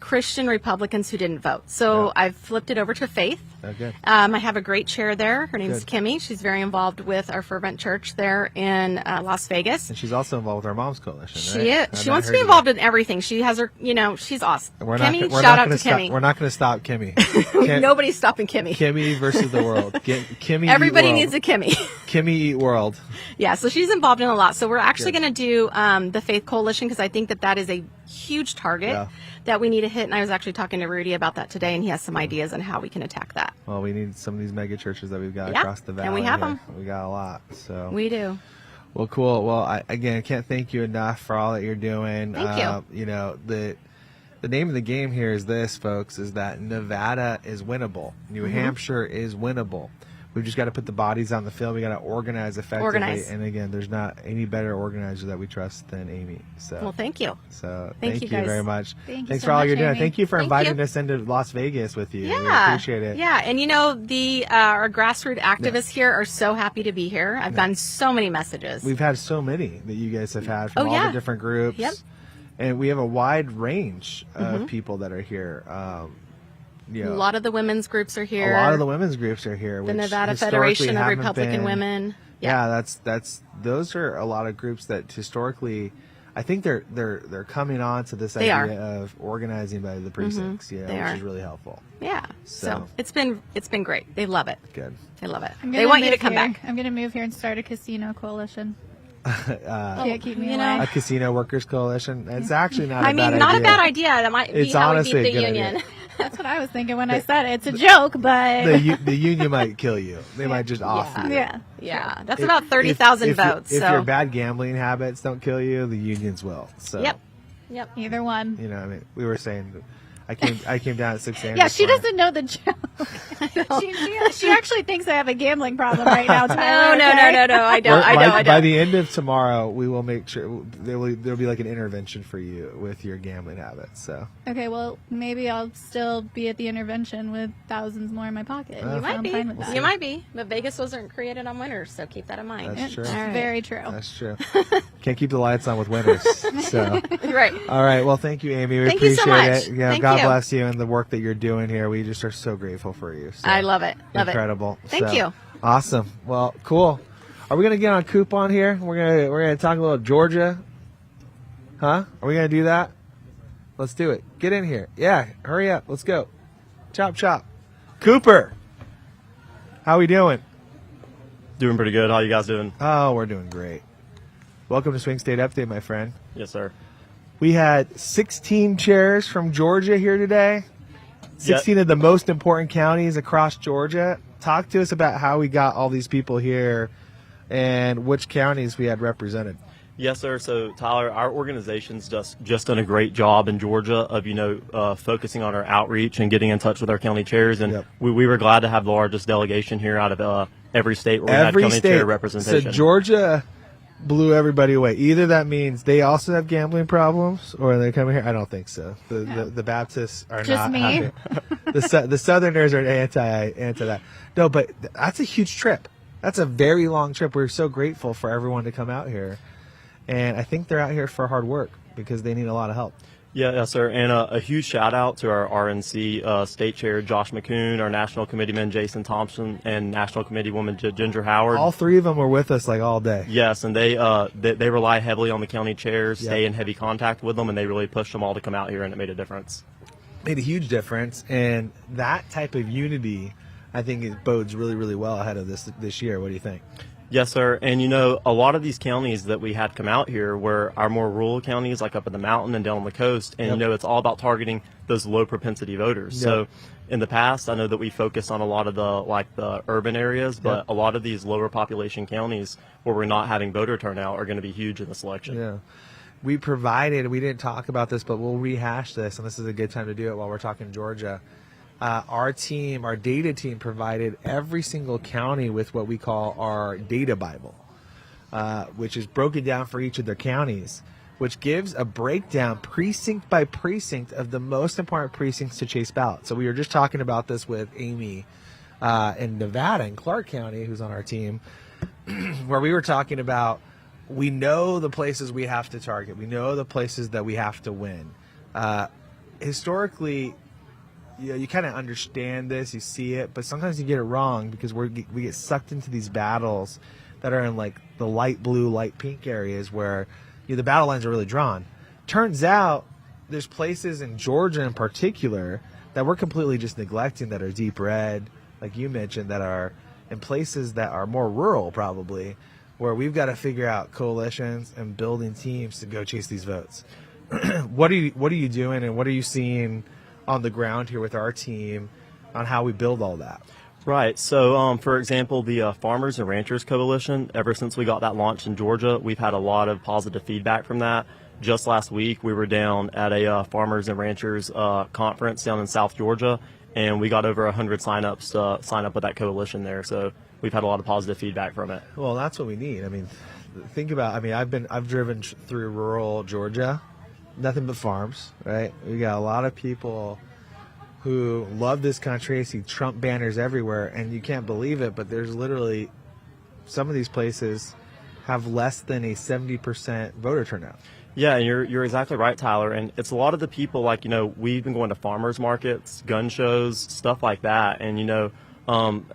Christian Republicans who didn't vote. So I've flipped it over to Faith. Okay. I have a great chair there. Her name is Kimmy. She's very involved with our Fervent Church there in Las Vegas. And she's also involved with our Moms Coalition, She is. She wants to be involved in everything. She has her, she's awesome. Kimmy, shout out to Kimmy. We're not going to stop Kimmy. Nobody's stopping Kimmy. Kimmy versus the world. Kimmy. Everybody needs a Kimmy. Kimmy eat world. Yeah, so she's involved in a lot. So we're actually going to do the Faith Coalition because I think that is a huge target that we need to hit. And I was actually talking to Rudy about that today, and he has some ideas on how we can attack that. Well, we need some of these mega churches that we've got across the valley. And we have them. We got a lot. So we do. Well, cool. Well, again, can't thank you enough for all that you're doing. Thank you. You know, the name of the game here is this, folks, is that Nevada is winnable. New Hampshire is winnable. We've just got to put the bodies on the field. We got to organize effectively. Organize. And again, there's not any better organizer that we trust than Amy. So, Well, thank you. so Thank thank you, you guys. very much. Thank you Thanks so for all much, you're doing. Amy. Thank you for Thank inviting you. us into Las Vegas with you. We Yeah, appreciate it. Yeah, and you know our grassroots activists here are so happy to be here. I've gotten so many messages. We've had so many that you guys have had from Oh, all yeah. the different groups. Yep. And we have a wide range of people that are here. You a know, lot of the women's groups are here. a lot of the women's groups are here. the which Nevada historically Federation of haven't Republican been- Women. Yeah, those are a lot of groups that historically, I think they're coming on to this They idea are. of organizing by the precincts, They which are. is really helpful. Yeah. So. So it's been great. They love it. Good. They love it. I'm They gonna want you to move come here. back. I'm going to move here and start a casino coalition. Can't keep me you away. know. A casino workers coalition. It's actually not. I a mean, bad not idea. a bad idea. That might be It's how we honestly beat a the good union. idea. That's what I was thinking when I said it. It's a joke, but The union might kill you. They might just off you. yeah. Yeah, that's If- about 30,000 if- votes. If so your bad gambling habits don't kill you, the unions will. So, Yep. Either one. you know, I mean, we were saying, I came down at 6 a.m. Yeah, this she morning. doesn't know the joke. she actually thinks I have a gambling problem right now. No, Tyler, no, okay? no, no, I don't. By, I don't. I by don't. the end of tomorrow, we will make sure there'll be like an intervention for you with your gambling habits. So Okay, well, maybe I'll still be at the intervention with thousands more in my pocket. You might I'm be. fine with that. You might be. But Vegas wasn't created on winners, so keep that in mind. That's true. It's All right. very true. that's true. Can't keep the lights on with winners. So. Right. All right. Well, thank you, Amy. We Thank you appreciate so much. it. Yeah, Thank God you. bless you and the work that you're doing here. We just are so grateful for you. So, I love it. Love incredible. Thank So, you. Awesome. Well, cool. Are we gonna get on Coupon here? We're gonna talk a little Georgia. Huh? Are we gonna do that? Let's do it. Get in here. Yeah. Hurry up. Let's go. Chop chop. Cooper. How we doing? Doing pretty good. How you guys doing? Oh, we're doing great. Welcome to Swing State Update, my friend. Yes, sir. We had 16 chairs from Georgia here today. 16 of the most important counties across Georgia. Talk to us about how we got all these people here and which counties we had represented. Yes, sir. So, Tyler, our organization's just done a great job in Georgia of, focusing on our outreach and getting in touch with our county chairs. And Yep. we were glad to have the largest delegation here out of every state where we had county chair representation. So Georgia blew everybody away. Either that means they also have gambling problems or they're coming here. I don't think so. The Baptists are Just not. me? The Southerners are anti that. No, but that's a huge trip. That's a very long trip. We're so grateful for everyone to come out here. And I think they're out here for hard work because they need a lot of help. Yeah, yes, sir. And a huge shout out to our RNC state chair, Josh McCoon, our national committeeman, Jason Thompson, and national committee woman, Ginger Howard. All three of them were with us like all day. Yes, and they rely heavily on the county chairs, Yep. stay in heavy contact with them, and they really pushed them all to come out here, and it made a difference. Made a huge difference. And that type of unity, I think, it bodes really, really well ahead of this year. What do you think? Yes, sir. And, a lot of these counties that we had come out here were our more rural counties, like up in the mountain and down on the coast. And, Yep. it's all about targeting those low propensity voters. Yep. So in the past, I know that we focused on a lot of the urban areas, but Yep. a lot of these lower population counties where we're not having voter turnout are going to be huge in this election. Yeah. We didn't talk about this, but we'll rehash this, and this is a good time to do it while we're talking Georgia. Our data team provided every single county with what we call our data Bible, which is broken down for each of their counties, which gives a breakdown precinct by precinct of the most important precincts to chase ballots. So we were just talking about this with Amy in Nevada, in Clark County, who's on our team, where we were talking about we know the places we have to target. We know the places that we have to win. Historically, you kind of understand this, you see it, but sometimes you get it wrong because we get sucked into these battles that are in like the light blue, light pink areas where the battle lines are really drawn. Turns out there's places in Georgia in particular that we're completely just neglecting that are deep red, like you mentioned, that are in places that are more rural probably, where we've got to figure out coalitions and building teams to go chase these votes. What are you doing and what are you seeing on the ground here with our team on how we build all that? Right. So, for example, the Farmers and Ranchers Coalition, ever since we got that launched in Georgia, we've had a lot of positive feedback from that. Just last week, we were down at a Farmers and Ranchers conference down in South Georgia, and we got over 100 sign-ups to sign up with that coalition there. So we've had a lot of positive feedback from it. Well, that's what we need. I mean, think about. I mean, I've driven through rural Georgia, nothing but farms, right? We got a lot of people who love this country, see Trump banners everywhere, and you can't believe it, but there's literally some of these places have less than a 70% voter turnout. Yeah, and you're exactly right, Tyler. And it's a lot of the people, like, we've been going to farmers markets, gun shows, stuff like that. And,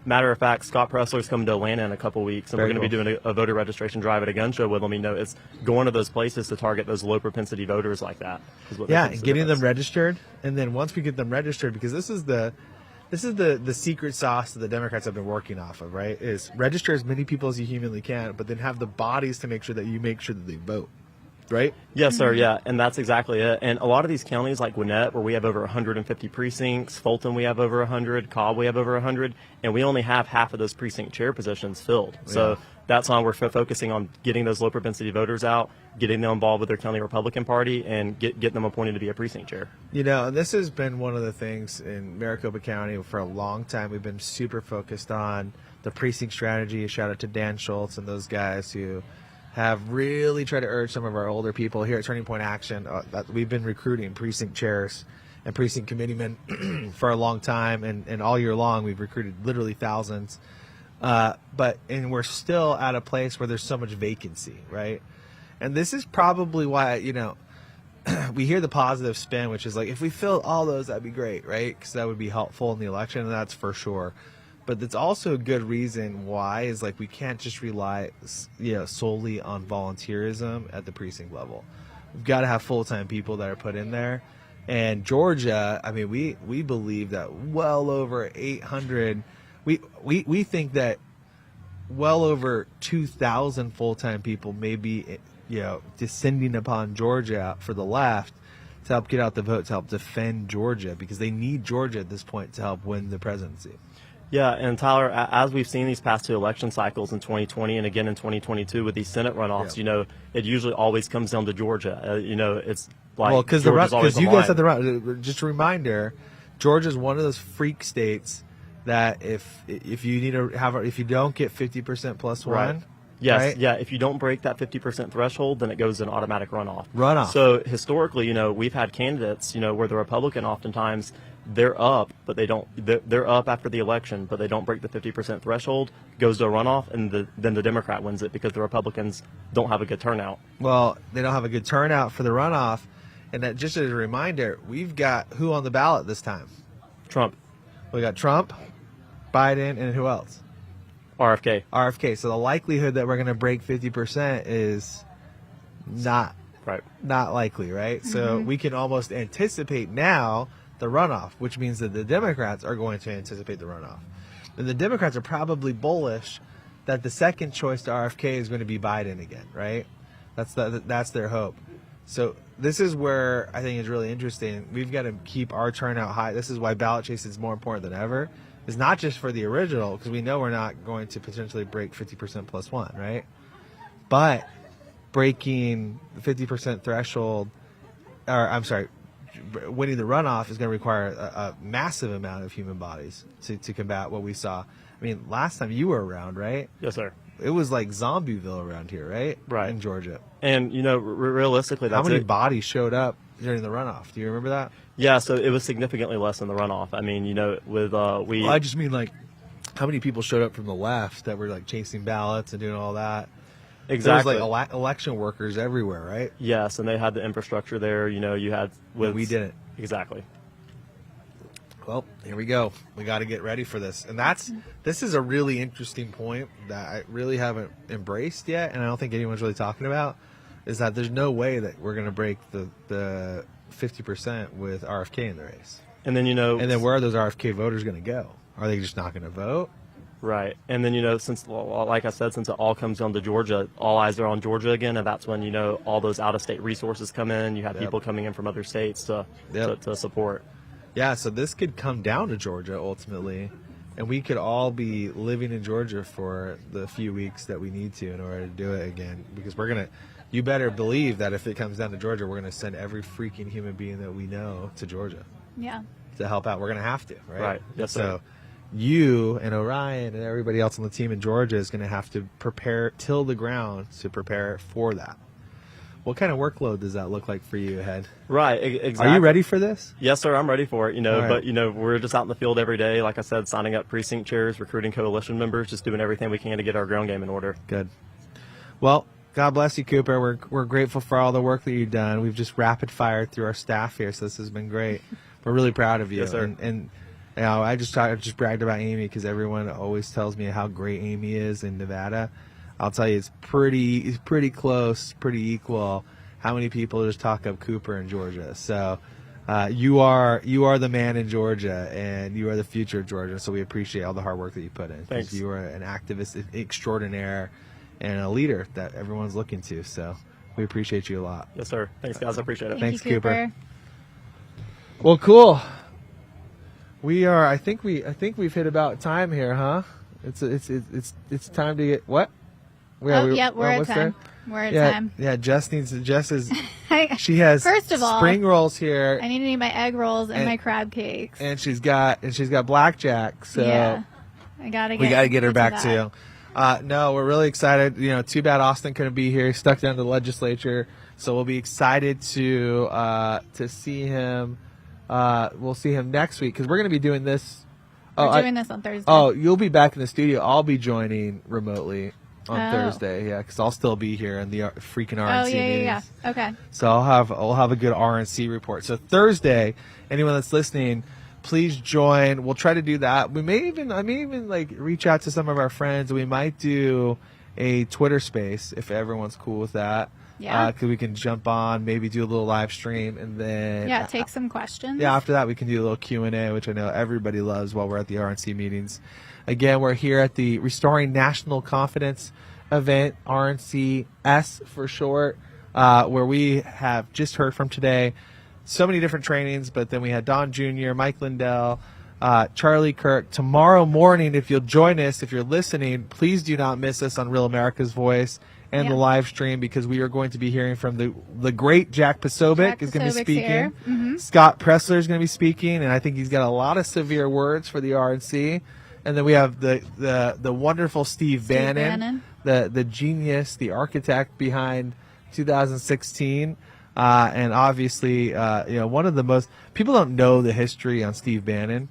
matter of fact, Scott Pressler's coming to Atlanta in a couple weeks, and Very we're going to be doing a voter registration drive at a gun show with him. It's going to those places to target those low propensity voters like that. Yeah, and getting them registered, and then once we get them registered, because this is the secret sauce that the Democrats have been working off of, right? Is register as many people as you humanly can, but then have the bodies to make sure that they vote. Right? Yes, sir. Yeah, and that's exactly it. And a lot of these counties, like Gwinnett, where we have over 150 precincts, Fulton, we have over 100, Cobb, we have over 100, and we only have half of those precinct chair positions filled. So that's why we're focusing on getting those low propensity voters out, getting them involved with their county Republican Party, and getting them appointed to be a precinct chair. This has been one of the things in Maricopa County for a long time. We've been super focused on the precinct strategy. Shout out to Dan Schultz and those guys who have really tried to urge some of our older people here at Turning Point Action that we've been recruiting precinct chairs and precinct committeemen for a long time, and all year long we've recruited literally thousands. But we're still at a place where there's so much vacancy, right? And this is probably why, we hear the positive spin, which is like, if we filled all those, that'd be great, right? Because that would be helpful in the election, and that's for sure. But that's also a good reason why is like we can't just rely, solely on volunteerism at the precinct level. We've got to have full-time people that are put in there. And Georgia, I mean, we believe that well over 800, we think that well over 2,000 full-time people may be, descending upon Georgia for the left to help get out the vote, to help defend Georgia, because they need Georgia at this point to help win the presidency. Yeah, and Tyler, as we've seen these past two election cycles in 2020 and again in 2022 with these Senate runoffs, it usually always comes down to Georgia. It's like because you guys had the run. Just a reminder, Georgia's one of those freak states that if you need to if you don't get 50% plus one. Right. Yes, right? Yeah. If you don't break that 50% threshold, then it goes in automatic runoff. So historically, we've had candidates, where the Republican oftentimes they're up, but they're up after the election, but they don't break the 50% threshold, goes to a runoff, and then the Democrat wins it because the Republicans don't have a good turnout. Well, they don't have a good turnout for the runoff, and that, just as a reminder, we've got who on the ballot this time? Trump. We got Trump, Biden, and who else? RFK. So the likelihood that we're going to break 50% is not likely, right? Mm-hmm. So we can almost anticipate now the runoff, which means that the Democrats are going to anticipate the runoff. And the Democrats are probably bullish that the second choice to RFK is going to be Biden again, right? That's their hope. So this is where I think it's really interesting. We've got to keep our turnout high. This is why ballot chase is more important than ever. It's not just for the original, because we know we're not going to potentially break 50% plus one, right? But breaking the 50% threshold, winning the runoff is going to require a massive amount of human bodies to combat what we saw. I mean, last time you were around, right? Yes, sir. It was like Zombieville around here, right? Right. In Georgia. And, realistically, that's how many bodies showed up during the runoff? Do you remember that? Yeah, so it was significantly less than the runoff. I mean, Well, I just mean, like, how many people showed up from the left that were, like, chasing ballots and doing all that? Exactly. There was, like, election workers everywhere, right? Yes, and they had the infrastructure there. You had with we didn't. Exactly. Well, here we go. We got to get ready for this. And this is a really interesting point that I really haven't embraced yet, and I don't think anyone's really talking about, is that there's no way that we're going to break the 50% with RFK in the race. And then, And then where are those RFK voters going to go? Are they just not going to vote? Right. And then, since, like I said, since it all comes down to Georgia, all eyes are on Georgia again, and that's when, all those out-of-state resources come in. You have people coming in from other states to support. Yeah, so this could come down to Georgia ultimately, and we could all be living in Georgia for the few weeks that we need to in order to do it again. Because you better believe that if it comes down to Georgia, we're gonna send every freaking human being that we know to Georgia. Yeah. To help out. We're gonna have to, right? Right. Yes, sir. So you and Orion and everybody else on the team in Georgia is gonna have to till the ground to prepare for that. What kind of workload does that look like for you ahead? Right, exactly. Are you ready for this? Yes, sir. I'm ready for it. All right. But we're just out in the field every day. Like I said, signing up precinct chairs, recruiting coalition members, just doing everything we can to get our ground game in order. Good. Well, God bless you, Cooper. We're grateful for all the work that you've done. We've just rapid fired through our staff here, so this has been great. We're really proud of you. Yes, sir. And I just bragged about Amy because everyone always tells me how great Amy is in Nevada. I'll tell you, it's pretty close, pretty equal. How many people just talk up Cooper in Georgia? So you are the man in Georgia, and you are the future of Georgia. So we appreciate all the hard work that you put in. Thanks. You are an activist extraordinaire and a leader that everyone's looking to. So we appreciate you a lot. Yes, sir. Thanks, guys. I appreciate it. Thanks, Thank you, Cooper. Well, cool. We are. I think we've hit about time here, huh? It's time to get what? We're at almost time. there? We're at Yeah, time. yeah. Jess is. She has First of all, spring rolls here, I need to eat my egg rolls and And- my crab cakes. and she's got blackjack. So yeah. I gotta we got to get her to back that. too. No, we're really excited. Too bad Austin couldn't be here. He's stuck down to the legislature, so we'll be excited to see him. We'll see him next week because we're going to be doing this. We're doing this on Thursday. Oh, you'll be back in the studio. I'll be joining remotely on Oh. Thursday. Yeah, because I'll still be here in the freaking RNC Oh, yeah. meetings. Okay. So I'll have a good RNC report. So Thursday, anyone that's listening, please join. We'll try to do that. I may even like reach out to some of our friends. We might do a Twitter space if everyone's cool with that. Yeah. Because we can jump on, maybe do a little live stream, and then Yeah, take some questions. yeah, after that we can do a little Q&A, which I know everybody loves while we're at the RNC meetings. Again, we're here at the Restoring National Confidence event, RNCS for short, where we have just heard from today so many different trainings, but then we had Don Jr., Mike Lindell, Charlie Kirk. Tomorrow morning, if you'll join us, if you're listening, please do not miss us on Real America's Voice and the Yeah. live stream, because we are going to be hearing from the great Jack Posobiec Jack is going to be Posobiec's here. speaking. Scott Pressler is going to be speaking, and I think he's got a lot of severe words for the RNC. And then we have the wonderful Steve Bannon, the genius, the architect behind 2016, and obviously one of the most people don't know the history on Steve Bannon.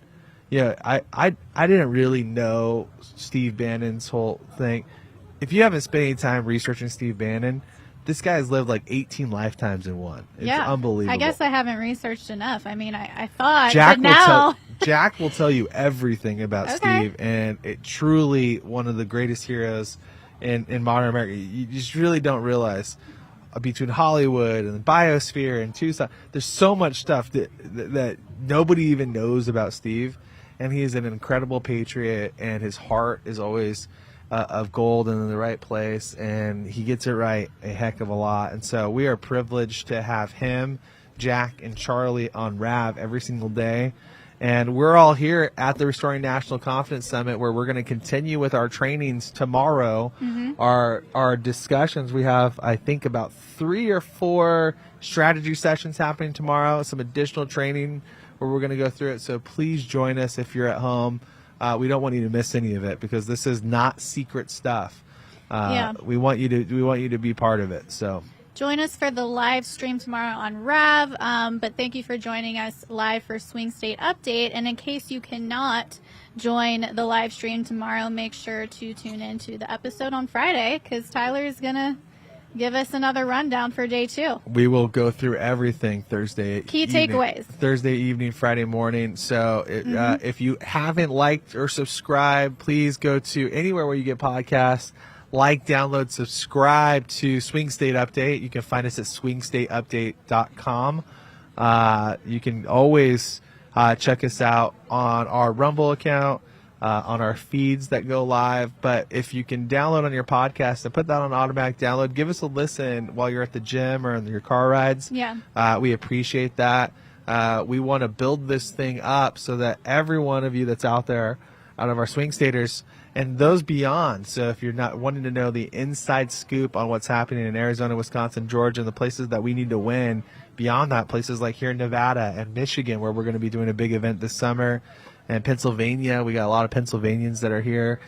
I didn't really know Steve Bannon's whole thing. If you haven't spent any time researching Steve Bannon, this guy's lived like 18 lifetimes in one. It's unbelievable. I guess I haven't researched enough. I mean, I thought, Jack but now. Jack will tell you everything about Okay. Steve, and it truly one of the greatest heroes in modern America. You just really don't realize between Hollywood and the biosphere and Tucson, there's so much stuff that nobody even knows about Steve, and he is an incredible patriot, and his heart is always of gold and in the right place, and he gets it right a heck of a lot. And so we are privileged to have him, Jack, and Charlie on RAV every single day. And we're all here at the Restoring National Confidence Summit, where we're going to continue with our trainings tomorrow. Our discussions, we have, I think, about 3 or 4 strategy sessions happening tomorrow, some additional training where we're going to go through it. So please join us if you're at home. We don't want you to miss any of it, because this is not secret stuff. We want you to be part of it. So Join us for the live stream tomorrow on RAV. But thank you for joining us live for Swing State Update. And in case you cannot join the live stream tomorrow, make sure to tune in to the episode on Friday, because Tyler is going to give us another rundown for day 2. we will go through everything Thursday. Key evening, takeaways. Thursday evening, Friday morning. So if you haven't liked or subscribed, please go to anywhere where you get podcasts. Like, download, subscribe to Swing State Update. You can find us at swingstateupdate.com. You can always check us out on our Rumble account, on our feeds that go live. But if you can download on your podcast and put that on automatic download, give us a listen while you're at the gym or in your car rides. Yeah. We appreciate that. We want to build this thing up so that every one of you that's out there out of our swing staters and those beyond. So if you're not wanting to know the inside scoop on what's happening in Arizona, Wisconsin, Georgia, and the places that we need to win, beyond that, places like here in Nevada and Michigan, where we're going to be doing a big event this summer, and Pennsylvania, we got a lot of Pennsylvanians that are here.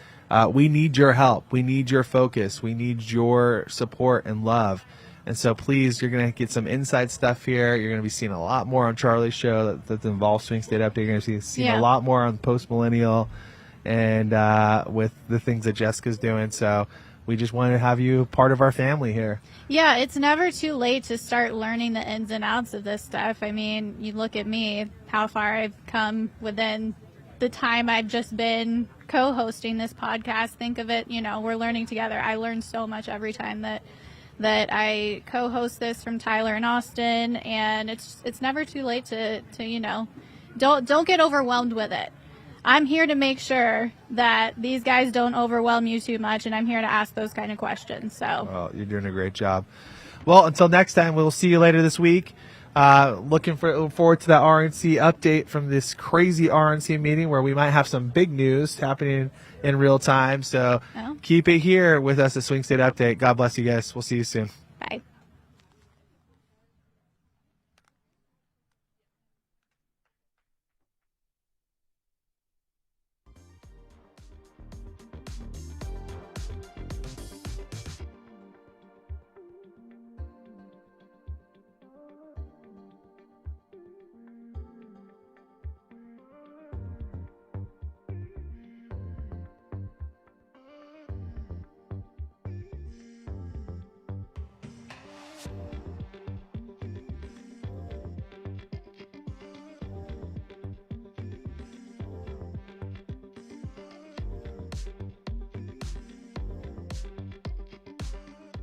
We need your help. We need your focus. We need your support and love. And so please, you're going to get some inside stuff here. You're going to be seeing a lot more on Charlie's show that involves Swing State Update. You're going to be seeing a lot more on Post Millennial and with the things that Jessica's doing. So we just wanted to have you part of our family here. Yeah, it's never too late to start learning the ins and outs of this stuff. I mean, you look at me, how far I've come within the time I've just been co-hosting this podcast. Think of it, we're learning together. I learn so much every time that I co-host this from Tyler and Austin, and it's never too late to don't get overwhelmed with it. I'm here to make sure that these guys don't overwhelm you too much, and I'm here to ask those kind of questions. So, well, you're doing a great job. Well, until next time, we'll see you later this week. Looking forward to that RNC update from this crazy RNC meeting where we might have some big news happening in real time. So keep it here with us at Swing State Update. God bless you guys. We'll see you soon. Bye.